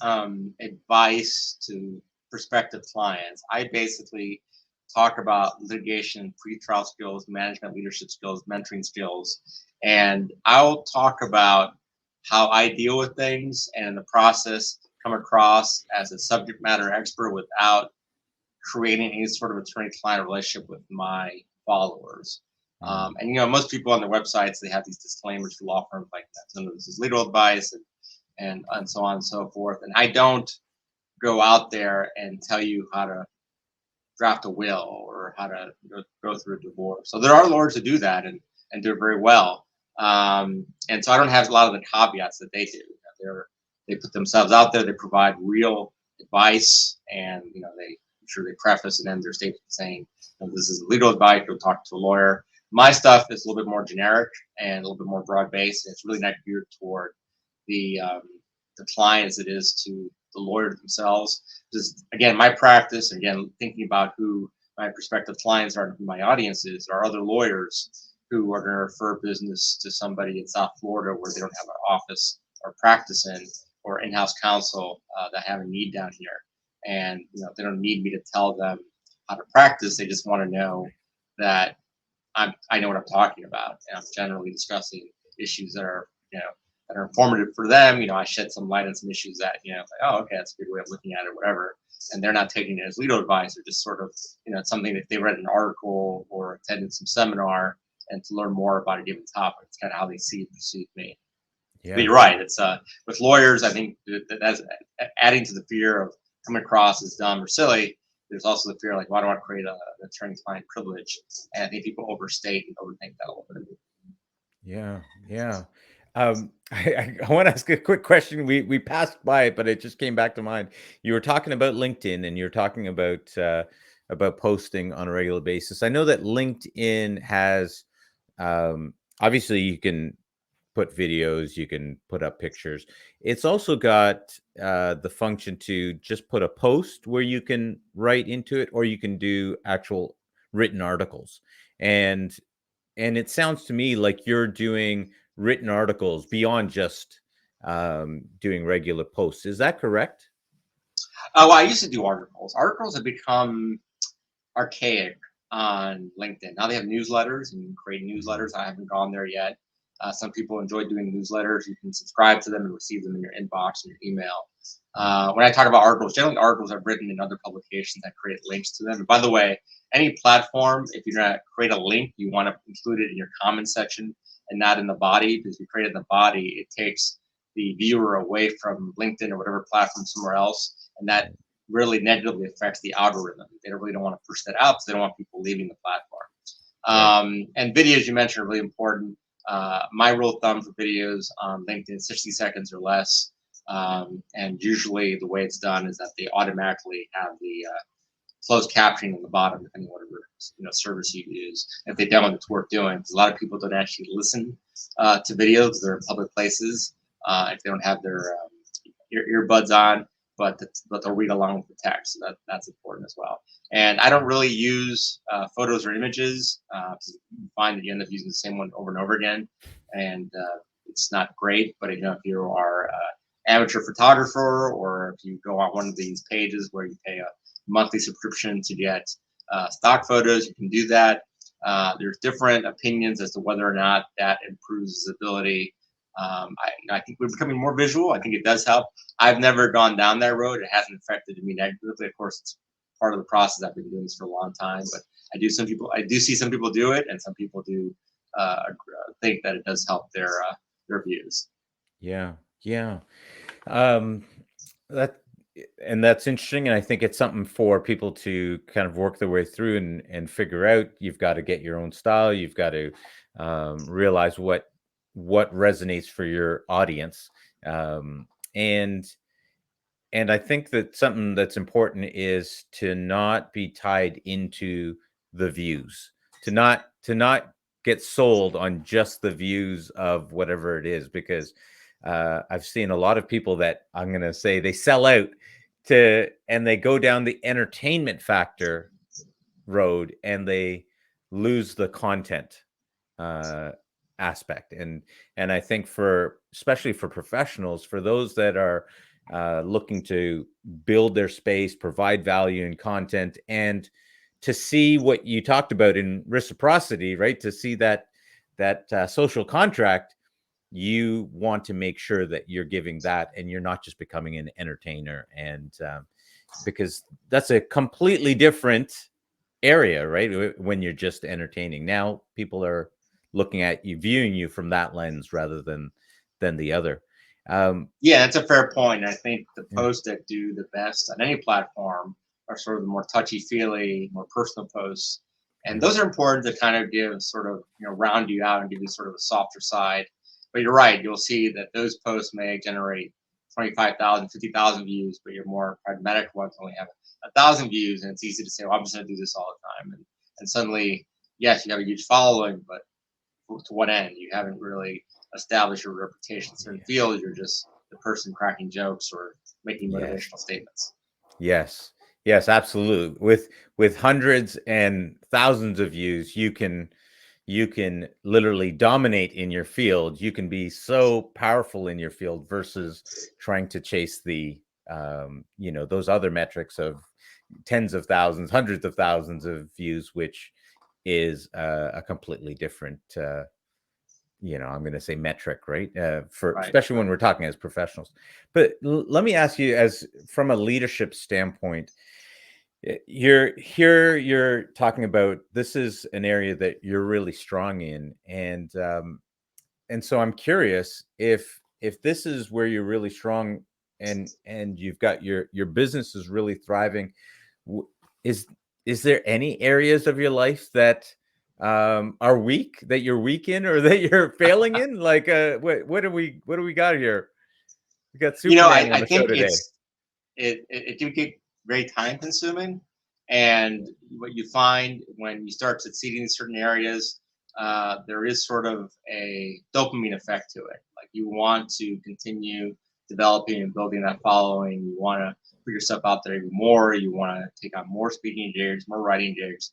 advice to prospective clients. I basically talk about litigation, pretrial skills, management, leadership skills, mentoring skills, and I'll talk about how I deal with things, and in the process, come across as a subject matter expert without creating any sort of attorney-client relationship with my followers. Mm. And most people on their websites, they have these disclaimers for law firms like that. Some of this is legal advice, and so on and so forth. And I don't go out there and tell you how to draft a will or how to go through a divorce. So there are lawyers who do that and do it very well. And so I don't have a lot of the caveats that they do. They put themselves out there. They provide real advice, and I'm sure they preface and end their statement saying, "This is legal advice. Go talk to a lawyer." My stuff is a little bit more generic and a little bit more broad based, and it's really not geared toward the um, the client as it is to the lawyer themselves. Just again, my practice, and again, thinking about who my prospective clients are and who my audience is, are other lawyers who are going to refer business to somebody in South Florida where they don't have an office or practice in, or in-house counsel that have a need down here. And they don't need me to tell them how to practice. They just want to know that I know what I'm talking about, and I'm generally discussing issues that are informative for them. I shed some light on some issues that like, oh, okay, that's a good way of looking at it, whatever. And they're not taking it as legal advice, or just sort of it's something that they read an article or attended some seminar, and to learn more about a given topic. It's kind of how they see and perceive me. But Yeah. you're right. It's with lawyers, I think that's adding to the fear of coming across as dumb or silly. There's also the fear, like, why do I create an attorney-client privilege? And I think people overstate and overthink that a little bit. Yeah, yeah. I want to ask a quick question. We passed by it, but it just came back to mind. You were talking about LinkedIn, and you're talking about posting on a regular basis. I know that LinkedIn has obviously you can put videos, you can put up pictures. It's also got the function to just put a post where you can write into it, or you can do actual written articles. And and it sounds to me like you're doing written articles beyond just doing regular posts. Is that correct? Oh, well, I used to do articles. Articles have become archaic on LinkedIn. Now they have newsletters, and you can create Mhm. newsletters. I haven't gone there yet. Some people enjoy doing newsletters. You can subscribe to them and receive them in your inbox and your email. Mm. When I talk about articles, generally articles I've written in other publications that create links to them. And by the way, any platform, if you're going to create a link, you want to include it in your comment section and not in the body, because if you create it in the body, it takes the viewer away from LinkedIn or whatever platform somewhere else. And that Right. really negatively affects the algorithm. They really don't want to push that out because they don't want people leaving the platform. Right. And videos you mentioned are really important. My rule of thumb for videos on LinkedIn, 60 seconds or less. And usually the way it's done is that they automatically have the closed captioning on the bottom, depending on whatever service you use. If they don't, it's worth doing, because a lot of people don't actually listen to videos. They're in public places if they don't have their earbuds on, but they'll read along with the text. So that's important as well. And I don't really use photos or images, because you find that you end up using the same one over and over again, and it's not great. But if you are amateur photographer, or if you go on one of these pages where you pay a monthly subscription to get stock photos, you can do that. There's different opinions as to whether or not that improves visibility. I think we're becoming more visual. I think it does help. I've never gone down that road. It hasn't affected me negatively. Of course, it's part of the process. I've been doing this for a long time, but I do see some people do it, and some people do think that it does help their views. Yeah. Yeah. Um, that and that's interesting, and I think it's something for people to kind of work their way through and figure out. You've got to get your own style. You've got to realize what resonates for your audience, um, and and I think that something that's important is to not be tied into the views, to not get sold on just the views of whatever it is, because I've seen a lot of people that I'm going to say they sell out and they go down the entertainment factor road and they lose the content. uh, aspect. And I think for, especially for professionals, for those that are looking to build their space, provide value and content, and to see what you talked about in reciprocity, right? To see that social contract, you want to make sure that you're giving that, and you're not just becoming an entertainer. And because that's a completely different area, right? When you're just entertaining. Now people are looking at you, viewing you from that lens rather than the other. Yeah, that's a fair point. I think the Yeah. posts that do the best on any platform are sort of the more touchy feely, more personal posts. And Yeah. those are important to kind of give sort of, round you out and give you sort of a softer side. But you're right, you'll see that those posts may generate 25,000, 50,000 views, but your more pragmatic ones only have 1,000 views. And it's easy to say, well, I'm just going to do this all the time. And suddenly, yes, you have a huge following, but to what end? You haven't really established your reputation in certain fields. You're just the person cracking jokes or making Yes. motivational statements. Yes. Yes, absolutely. With hundreds and thousands of views, you can literally dominate in your field. You can be so powerful in your field versus trying to chase those other metrics of tens of thousands, hundreds of thousands of views, which is a completely different I'm going to say metric, right? For Right. especially when we're talking as professionals. But let me ask you, as from a leadership standpoint, you're talking about, this is an area that you're really strong in, and so I'm curious if this is where you're really strong, and you've got your business is really thriving. w- Is is there any areas of your life that are weak, that you're weak in, or that you're failing in? Like, what do we got here? We got Superman on I the show think today. it do get very time consuming. And what you find when you start succeeding in certain areas, there is sort of a dopamine effect to it. Like you want to continue developing and building that following. You want to put yourself out there even more. You want to take on more speaking gigs, more writing gigs.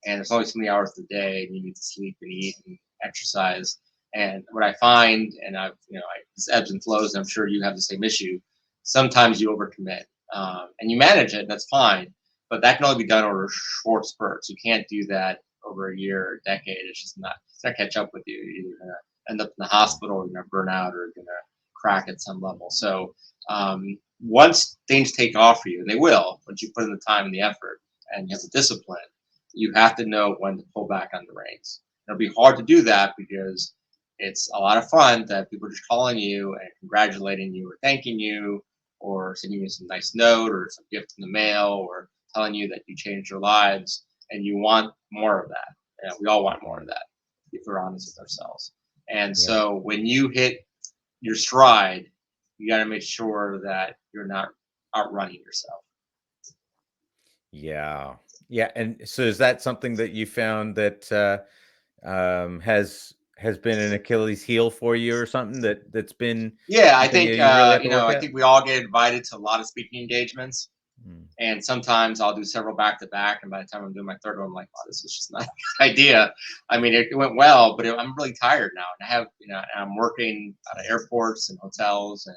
And there's only so many hours a day, and you need to sleep and eat and exercise. And what I find, and this ebbs and flows, and I'm sure you have the same issue. Sometimes you overcommit, and you manage it. That's fine, but that can only be done over short spurts. You can't do that over a year or a decade. It's not catch up with you. You're either gonna end up in the hospital, or you're gonna burn out, or you're gonna crack at some level. So once things take off for you, and they will, once you put in the time and the effort, and you have the discipline, you have to know when to pull back on the reins. It'll be hard to do that because it's a lot of fun that people are just calling you and congratulating you or thanking you or sending you some nice note or some gift in the mail or telling you that you changed their lives, and you want more of that. We all want more of that if we're honest with ourselves. And Yeah. so when you hit your stride, you got to make sure that you're not outrunning yourself. Yeah. Yeah. And so is that something that you found that has been an Achilles heel for you, or something that's been Yeah, I something think that you really have to work I at? think we all get invited to a lot of speaking engagements, Mm. and sometimes I'll do several back to back, and by the time I'm doing my third one, I'm like, "Oh, this was just not a good idea." I mean, it went well, but I'm really tired now, and and I'm working out of airports and hotels,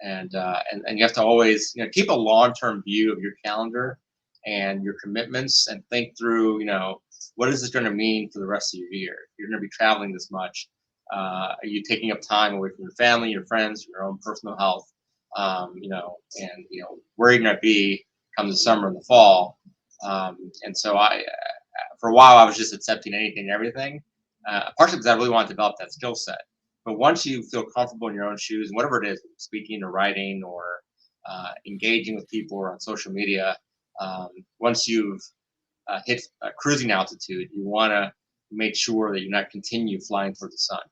and you have to always keep a long term view of your calendar and your commitments, and think through what is this going to mean for the rest of your year. You're going to be traveling this much. Are you taking up time away from your family, your friends, your own personal health? And where you're going to be come the summer and the fall. And so for a while, I was just accepting anything and everything, partially because I really want to develop that skill set. But once you feel comfortable in your own shoes, whatever it is, speaking or writing or engaging with people or on social media, once you've hit cruising altitude, you want to make sure that you're not continue flying towards the sun.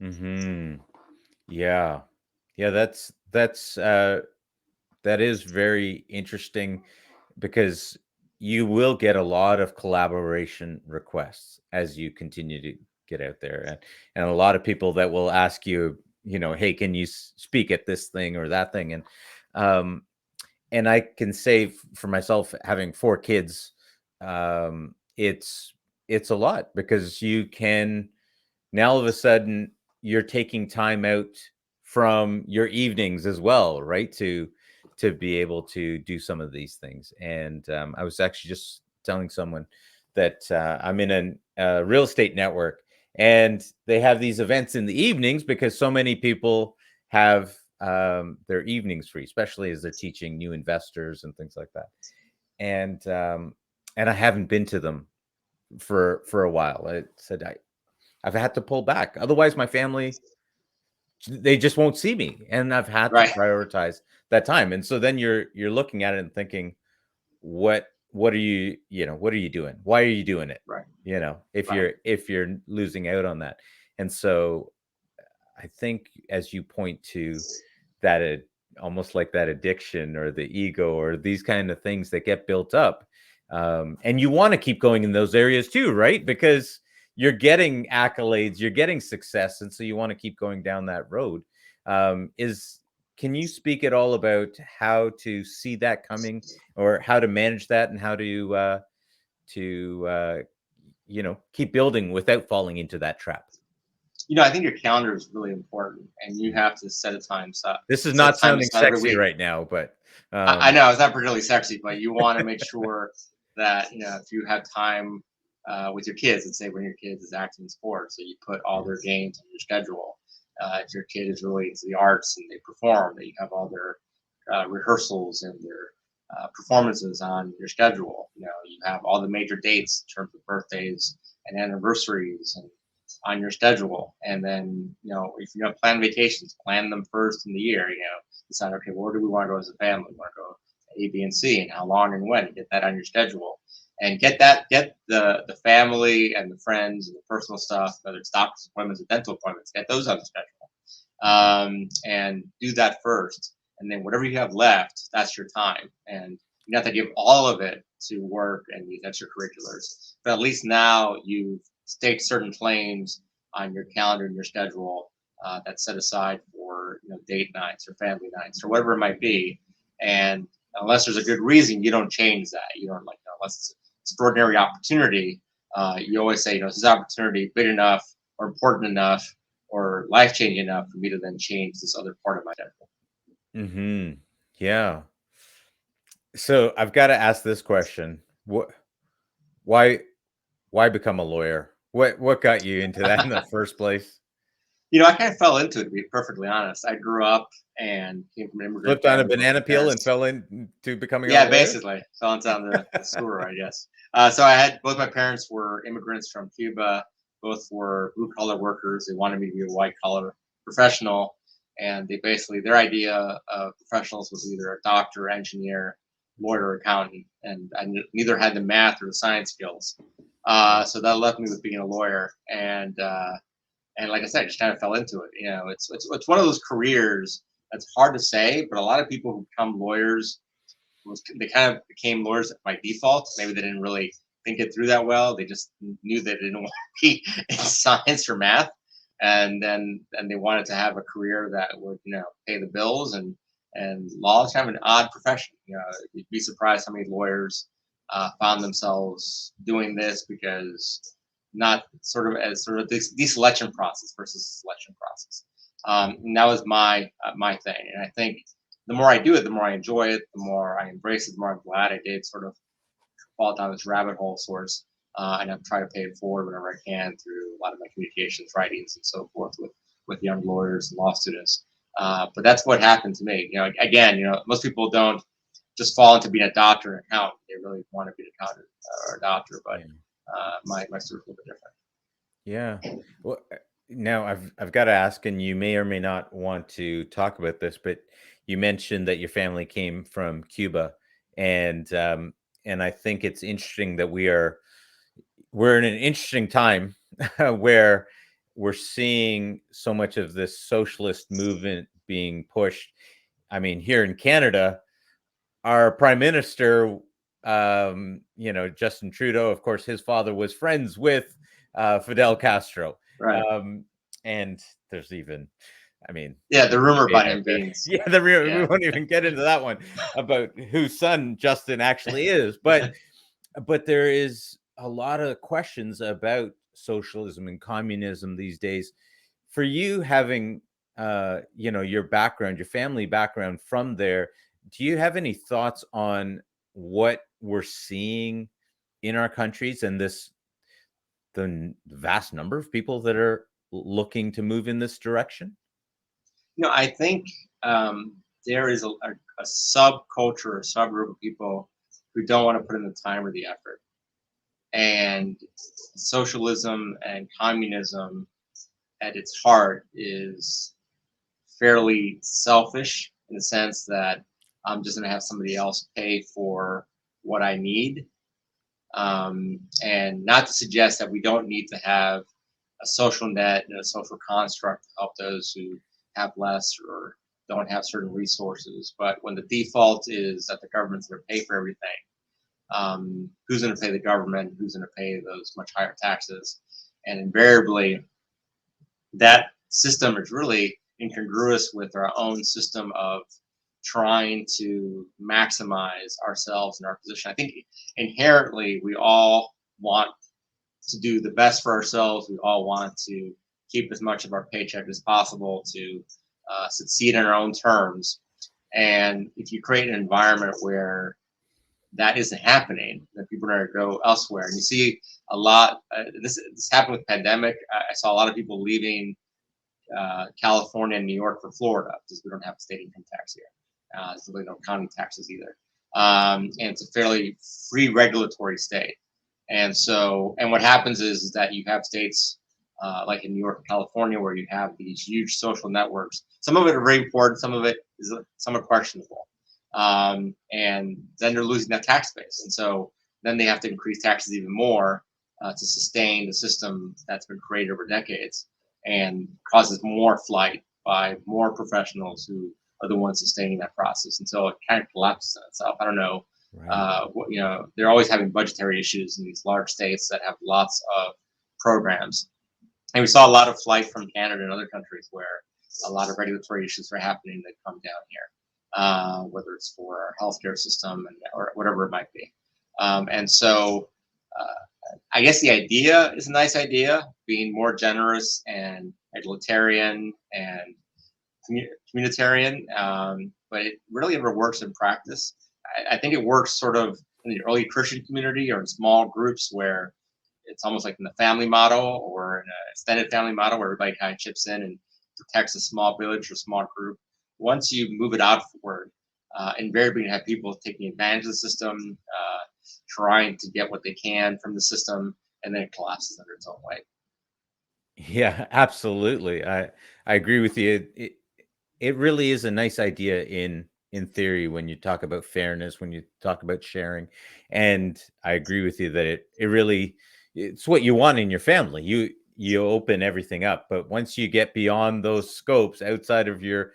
Hmm. Yeah. Yeah, that is very interesting, because you will get a lot of collaboration requests as you continue to get out there, and a lot of people that will ask you, hey, can you speak at this thing or that thing? Um and I can say, for myself, having four kids, it's a lot, because you can. now all of a sudden you're taking time out from your evenings as well, right? To be able to do some of these things. And I was actually just telling someone that I'm in a real estate network, and they have these events in the evenings because so many people have their evenings free, especially as they're teaching new investors and things like that. And I haven't been to them for a while. I said I've had to pull back. Otherwise, my family, they just won't see me, and I've had to Right. prioritize that time. And so then you're looking at it and thinking, what are what are you doing? Why are you doing it? Right. If Right. you're losing out on that. And so I think, as you point to that, almost like that addiction or the ego or these kind of things that get built up, and you want to keep going in those areas too, right? Because you're getting accolades, you're getting success, and so you want to keep going down that road. Is Can you speak at all about how to see that coming, or how to manage that, and how to keep building without falling into that trap? I think your calendar is really important, and you have to set a time aside. This is Set not time sounding aside every sexy week. right now, but I know it's not particularly sexy, but you want to make sure that if you have time with your kids, and say when your kid is active in sports, so you put all their games on your schedule. If your kid is really into the arts and they perform, that you have all their rehearsals and their performances on your schedule. You have all the major dates in terms of birthdays and anniversaries and on your schedule. And then, if you have planned vacations, plan them first in the year. Decide, okay, where do we want to go as a family? We want to go A, B, and C, and how long and when. Get that on your schedule, and get the family and the friends and the personal stuff, whether it's doctor's appointments or dental appointments, get those on the schedule, and do that first. And then whatever you have left, that's your time. And you have to give all of it to work and these extracurriculars. But at least now you've staked certain claims on your calendar and your schedule, that's set aside for date nights or family nights or whatever it might be. And unless there's a good reason, you don't change that. You don't unless it's an extraordinary opportunity. You always say, is this opportunity big enough or important enough or life changing enough for me to then change this other part of my schedule? Yeah. So I've got to ask this question: why why become a lawyer? What got you into that in the first place? I kind of fell into it, to be perfectly honest. I grew up and came from an immigrant Flipped on a family. Both my banana peel and parents, fell into becoming a yeah, lawyer? basically fell into the sewer, I guess. So I had both my parents were immigrants from Cuba. Both were blue collar workers. They wanted me to be a white collar professional, and they basically their idea of professionals was either a doctor, engineer, lawyer, accountant, and I neither had the math or the science skills. So that left me with being a lawyer, and like I said, I just kind of fell into it. It's one of those careers that's hard to say, but a lot of people who become lawyers, they kind of became lawyers by default. Maybe they didn't really think it through that well. They just knew they didn't want to be in science or math, and they wanted to have a career that would pay the bills. And law is kind of an odd profession. You'd be surprised how many lawyers found themselves doing this because not sort of as sort of this deselection process versus selection process. And that was my thing. And I think the more I do it, the more I enjoy it, the more I embrace it, the more I'm glad I did sort of fall down this rabbit hole source. And I've tried to pay it forward whenever I can through a lot of my communications, writings, and so forth with young lawyers and law students. But that's what happened to me. Again, most people don't just fall into being a doctor and accountant. They really want to be an accountant or a doctor, but my story's a little bit different. Yeah. Well, now I've got to ask, and you may or may not want to talk about this, but you mentioned that your family came from Cuba, and I think it's interesting that we're in an interesting time where we're seeing so much of this socialist movement being pushed. I mean, here in Canada, our prime minister, Justin Trudeau, of course, his father was friends with Fidel Castro. Right. And there's even, I mean, yeah, the rumor about him being, yeah, we won't even get into that one about whose son Justin actually is. But there is a lot of questions about socialism and communism these days. For you, having your background, your family background from there, do you have any thoughts on what we're seeing in our countries and the vast number of people that are looking to move in this direction? I think there is a subculture, a subgroup of people who don't want to put in the time or the effort. And socialism and communism at its heart is fairly selfish in the sense that I'm just going to have somebody else pay for what I need. And not to suggest that we don't need to have a social net and a social construct to help those who have less or don't have certain resources. But when the default is that the government's going to pay for everything, who's going to pay the government? Who's going to pay those much higher taxes? And invariably, that system is really incongruous with our own system of trying to maximize ourselves and our position. I think inherently we all want to do the best for ourselves. We all want to keep as much of our paycheck as possible to succeed in our own terms. And if you create an environment where that isn't happening, then people are going to go elsewhere. And you see a lot. This happened with the pandemic. I saw a lot of people leaving California and New York for Florida because we don't have a state income tax here. There's really no county taxes either. And it's a fairly free regulatory state. And what happens is that you have states like in New York and California where you have these huge social networks. Some of it are very important. Some of it is somewhat questionable. And then they're losing that tax base. And so then they have to increase taxes even more to sustain the system that's been created over decades and causes more flight by more professionals who are the ones sustaining that process until it kind of collapses on itself. I don't know. Right. They're always having budgetary issues in these large states that have lots of programs. And we saw a lot of flight from Canada and other countries where a lot of regulatory issues are happening that come down here, whether it's for our healthcare system or whatever it might be. I guess the idea is a nice idea, being more generous and egalitarian and communitarian, but it really never works in practice. I think it works sort of in the early Christian community or in small groups where it's almost like in the family model or in an extended family model where everybody kind of chips in and protects a small village or small group. Once you move it outward, invariably you have people taking advantage of the system, trying to get what they can from the system, and then it collapses under its own weight. Yeah, absolutely. I agree with you. It really is a nice idea in theory when you talk about fairness, when you talk about sharing. And I agree with you that it's what you want in your family. You open everything up, but once you get beyond those scopes outside of your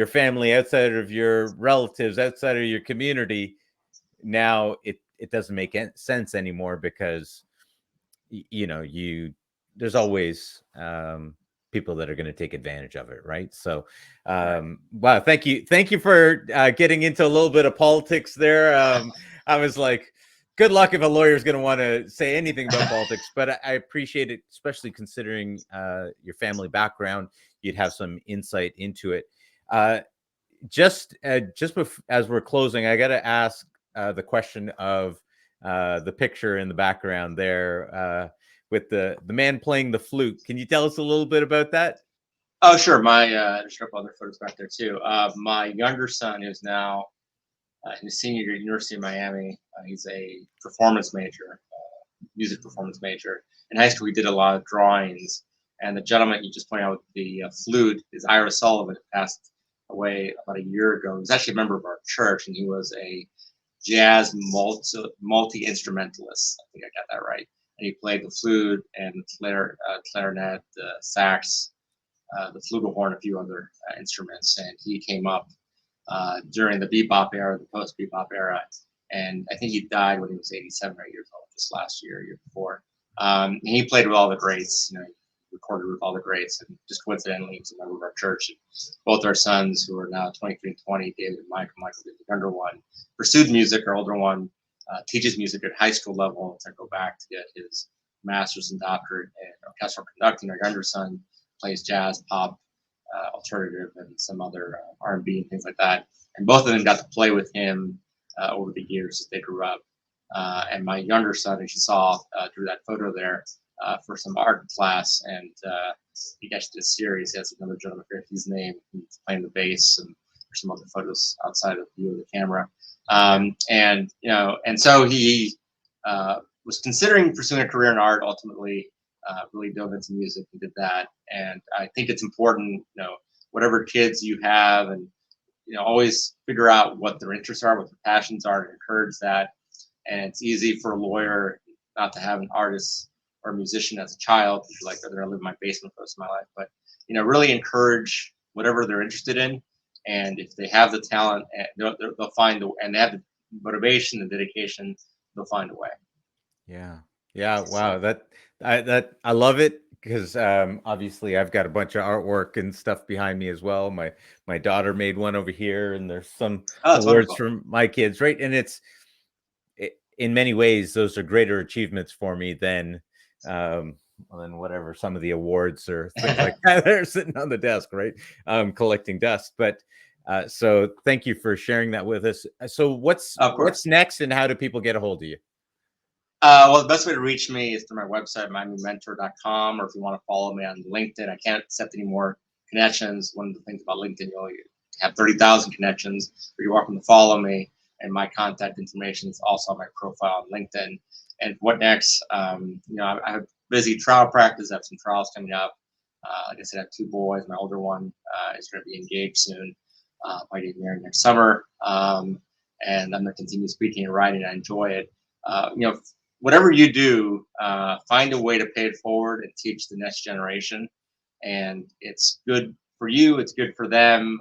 family, outside of your relatives, outside of your community, now it doesn't make sense anymore because there's always people that are going to take advantage of it, right? So wow, thank you for getting into a little bit of politics there. I was like, good luck if a lawyer is going to want to say anything about politics, but I appreciate it, especially considering your family background. You'd have some insight into it. Just as we're closing, I got to ask the question of the picture in the background there with the man playing the flute. Can you tell us a little bit about that? Oh, sure. There's a couple other photos back there too. My younger son, who's now in his senior year at University of Miami, he's a performance major, music performance major. In high school, we did a lot of drawings. And the gentleman you just pointed out with the flute is Ira Sullivan, who passed away about a year ago. He was actually a member of our church, and he was a jazz multi-instrumentalist. I think I got that right. And he played the flute and the clarinet, the sax, the flugelhorn, a few other instruments. And he came up during the bebop era, the post-bebop era. And I think he died when he was 87 years old, just last year, year before. And he played with all the greats, recorded with all the greats. And just coincidentally, he was a member of our church. And both our sons, who are now 23 and 20, David and Michael the younger one, pursued music. Our older one teaches music at high school level to go back to get his master's and doctorate in orchestral conducting. Our younger son plays jazz, pop, alternative, and some other R&B and things like that. And both of them got to play with him over the years as they grew up. And my younger son, as you saw, drew that photo there for some art class, and he got to this series. He has another gentleman here, his name. He's playing the bass, and there's some other photos outside of the view of the camera. And so he was considering pursuing a career in art. Ultimately, really dove into music and did that. And I think it's important, whatever kids you have, and always figure out what their interests are, what their passions are, and encourage that. And it's easy for a lawyer not to have an artist or a musician as a child, because you're like, they're gonna live in my basement for the rest of my life. But really encourage whatever they're interested in, and if they have the talent, they'll find and they have the motivation and dedication, they'll find a way. Yeah. Yeah. Wow. I love it, because obviously I've got a bunch of artwork and stuff behind me as well. My daughter made one over here, and there's some Oh, that's awards wonderful. from my kids, right? And in many ways, those are greater achievements for me than whatever some of the awards or things like that that are sitting on the desk, right? Collecting dust. But so thank you for sharing that with us. So Of what's course. next, and how do people get a hold of you? Well, the best way to reach me is through my website, miamimentor.com, or if you want to follow me on LinkedIn. I can't accept any more connections. One of the things about LinkedIn, you only have 30,000 connections, but you're welcome to follow me. And my contact information is also on my profile on LinkedIn. And what next? I have busy trial practice. I have some trials coming up. Like I said, I have 2 boys. My older one is going to be engaged soon, by getting married next summer. And I'm going to continue speaking and writing. I enjoy it. Whatever you do, find a way to pay it forward and teach the next generation. And it's good for you, it's good for them.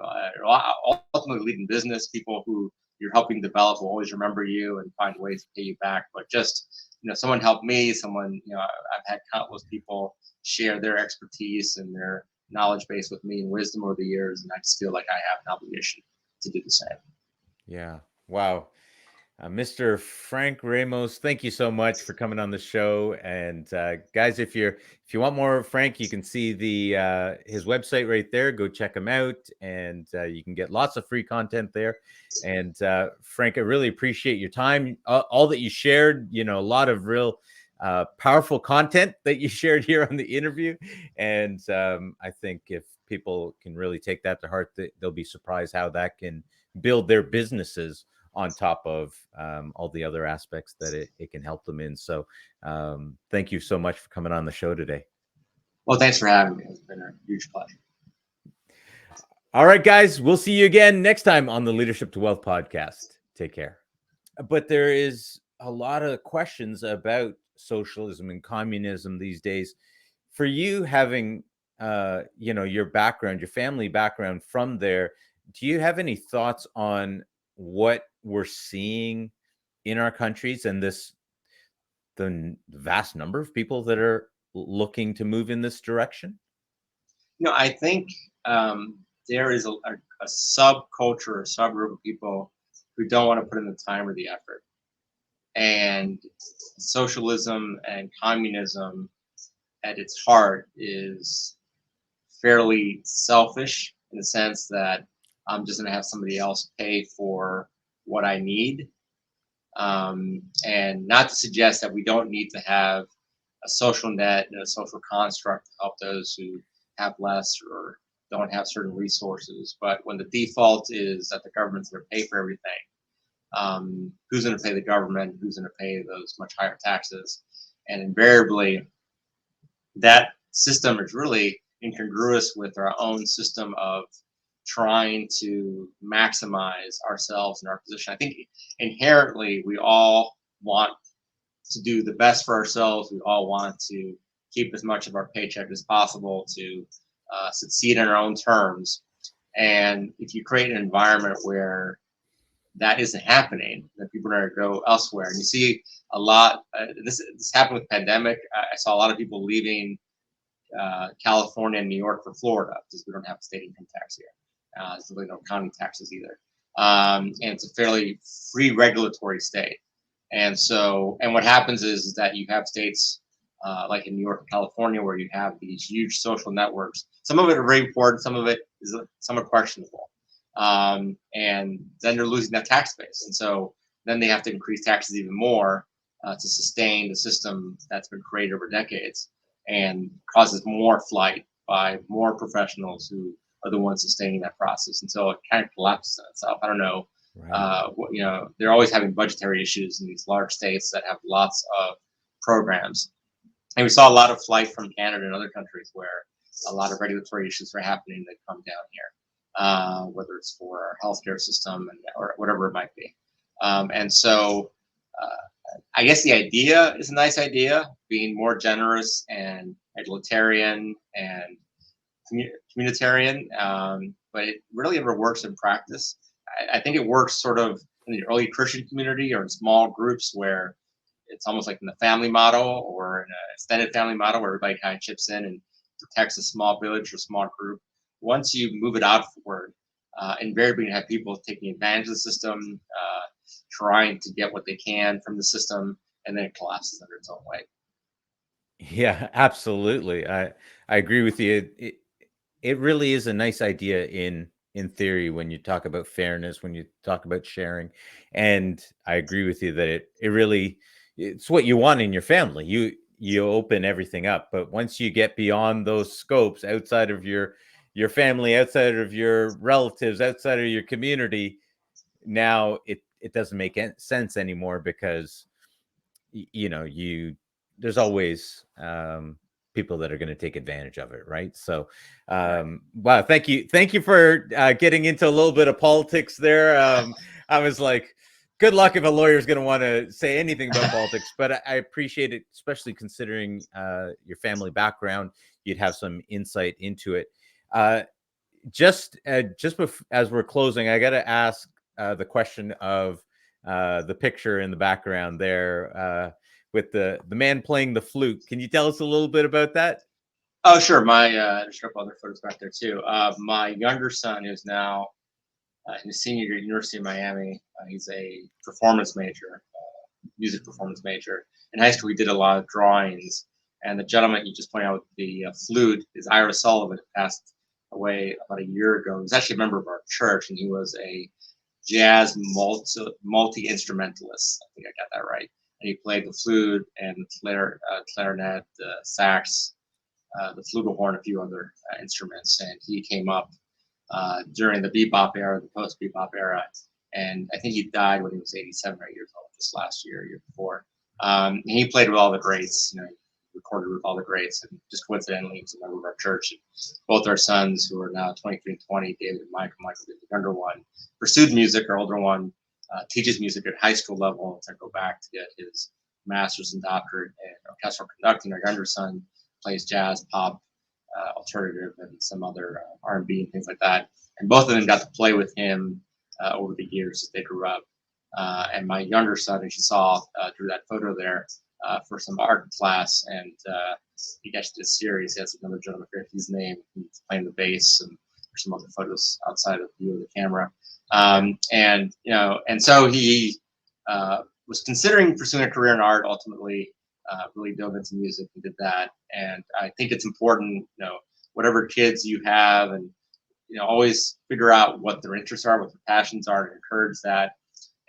Ultimately, leading business, people who you're helping develop will always remember you and find ways to pay you back. But just, someone helped me, I've had countless people share their expertise and their knowledge base with me and wisdom over the years. And I just feel like I have an obligation to do the same. Yeah. Wow. Mr. Frank Ramos, thank you so much for coming on the show. And guys, if you want more of Frank, you can see the his website right there. Go check him out, and you can get lots of free content there. And Frank, I really appreciate your time, all that you shared. A lot of real powerful content that you shared here on the interview. And I think if people can really take that to heart, they'll be surprised how that can build their businesses on top of all the other aspects that it can help them in. So thank you so much for coming on the show today. Well, thanks for having me. It's been a huge pleasure. All right, guys, we'll see you again next time on the Leadership to Wealth podcast. Take care. But there is a lot of questions about socialism and communism these days. For you, having your background, your family background from there, do you have any thoughts on what we're seeing in our countries, and the vast number of people that are looking to move in this direction? I think there is a subculture, a subgroup of people who don't want to put in the time or the effort. And socialism and communism at its heart is fairly selfish, in the sense that I'm just going to have somebody else pay for what I need. And not to suggest that we don't need to have a social net and a social construct to help those who have less or don't have certain resources. But when the default is that the government's going to pay for everything, who's going to pay the government? Who's going to pay those much higher taxes? And invariably, that system is really incongruous with our own system of trying to maximize ourselves and our position. I think inherently we all want to do the best for ourselves. We all want to keep as much of our paycheck as possible to succeed on our own terms. And if you create an environment where that isn't happening, then people are going to go elsewhere. And you see a lot. This happened with pandemic. I saw a lot of people leaving California and New York for Florida because we don't have a state income tax here. There's really no county taxes either, and it's a fairly free regulatory state. And what happens is that you have states like in New York and California, where you have these huge social networks. Some of it are very important, some of it is somewhat questionable. And then they're losing that tax base. And so then they have to increase taxes even more to sustain the system that's been created over decades, and causes more flight by more professionals who are the ones sustaining that process. And so it kind of collapses on itself. I don't know. Right. They're always having budgetary issues in these large states that have lots of programs. And we saw a lot of flight from Canada and other countries where a lot of regulatory issues are happening that come down here, whether it's for our healthcare system or whatever it might be. And so I guess the idea is a nice idea, being more generous and egalitarian and communitarian, but it really never works in practice. I think it works sort of in the early Christian community or in small groups where it's almost like in the family model or in an extended family model where everybody kind of chips in and protects a small village or small group. Once you move it outward, invariably you have people taking advantage of the system, trying to get what they can from the system, and then it collapses under its own weight. Yeah, absolutely. I agree with you. It really is a nice idea in theory when you talk about fairness, when you talk about sharing. And I agree with you that it really it's what you want in your family. You open everything up, but once you get beyond those scopes outside of your family, outside of your relatives, outside of your community, now it doesn't make sense anymore because you know there's always people that are going to take advantage of it, right? So Right. wow, thank you for getting into a little bit of politics there. I was like, good luck if a lawyer is going to want to say anything about politics, but I appreciate it, especially considering your family background. You'd have some insight into it. uh, as we're closing, I got to ask the question of the picture in the background there with the man playing the flute. Can you tell us a little bit about that? Oh, sure. There's a couple other photos back there too. My younger son, who's now in the senior year at University of Miami, he's a performance major, music performance major. In high school, we did a lot of drawings, and the gentleman you just pointed out with the flute is Ira Sullivan, who passed away about a year ago. He was actually a member of our church, and he was a jazz multi instrumentalist. I think I got that right. And he played the flute and the clarinet, the sax, the flugelhorn, a few other instruments. And he came up during the bebop era, the post bebop era. And I think he died when he was 87 or 8 years old, just last year before. He played with all the greats, recorded with all the greats, and just coincidentally, he was a member of our church. And both our sons, who are now 23 and 20, David and Michael, the younger one, pursued music. Our older one teaches music at high school level to go back to get his master's and doctorate in orchestral conducting. Our younger son plays jazz, pop, alternative, and some other R&B and things like that. And both of them got to play with him over the years as they grew up. And my younger son, as you saw, drew that photo there for some art class, and he got to this series. He has another gentleman here, his name. He's playing the bass, and there's some other photos outside of the view of the camera. And so he was considering pursuing a career in art. Ultimately, really dove into music and did that. And I think it's important, whatever kids you have, and always figure out what their interests are, what their passions are, and encourage that.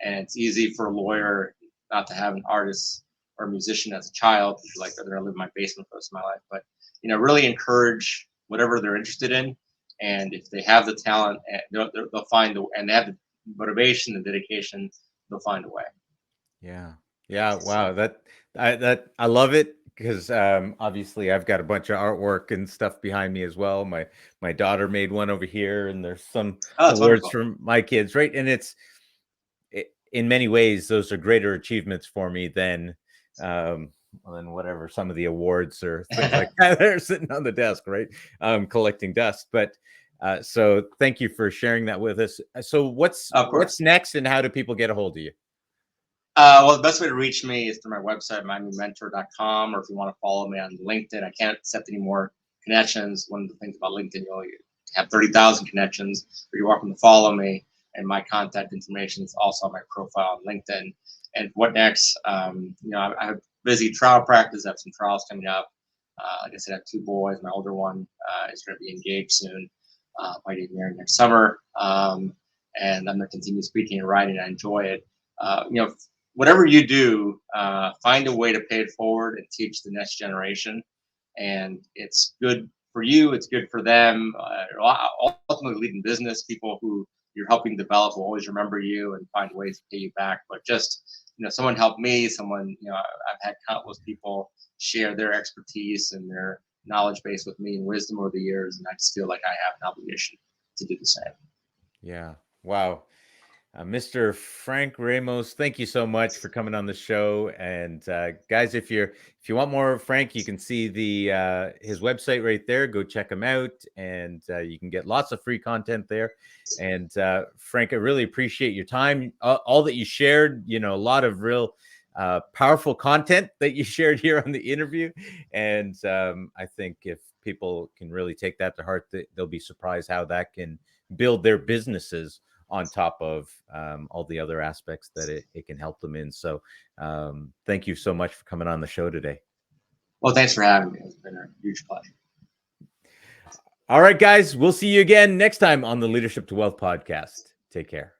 And it's easy for a lawyer not to have an artist or a musician as a child, because you're like, they're gonna live in my basement for the rest of my life. But really encourage whatever they're interested in, and if they have the talent, they'll find and they have the motivation, the dedication, they'll find a way. Yeah. Yeah. Wow. I love it because obviously I've got a bunch of artwork and stuff behind me as well. My daughter made one over here, and there's some Oh, that's awards wonderful. from my kids, right? And in many ways, those are greater achievements for me than whatever some of the awards or things like that that are sitting on the desk, right? Collecting dust. But so thank you for sharing that with us. So Of what's course. next, and how do people get a hold of you? Well, the best way to reach me is through my website, miamimentor.com, or if you want to follow me on LinkedIn. I can't accept any more connections. One of the things about LinkedIn, you have 30,000 connections, but you're welcome to follow me. And my contact information is also on my profile on LinkedIn. And what next? I have busy trial practice. I have some trials coming up. Like I said, I have 2 boys. My older one is going to be engaged soon. Might get married next summer. And I'm going to continue speaking and writing. I enjoy it. Whatever you do, find a way to pay it forward and teach the next generation. And it's good for you. It's good for them. Ultimately, leading business, people who you're helping develop will always remember you and find ways to pay you back. But just, someone helped me. Someone, I've had countless people share their expertise and their knowledge base with me and wisdom over the years, and I just feel like I have an obligation to do the same. Yeah. Wow. Mr. Frank Ramos, thank you so much for coming on the show. And guys, if you want more of Frank, you can see his website right there. Go check him out, and you can get lots of free content there. And Frank, I really appreciate your time, all that you shared. A lot of real powerful content that you shared here on the interview. And I think if people can really take that to heart, they'll be surprised how that can build their businesses on top of all the other aspects that it can help them in. So thank you so much for coming on the show today. Well, thanks for having me. It's been a huge pleasure. All right, guys, we'll see you again next time on the Leadership to Wealth podcast. Take care.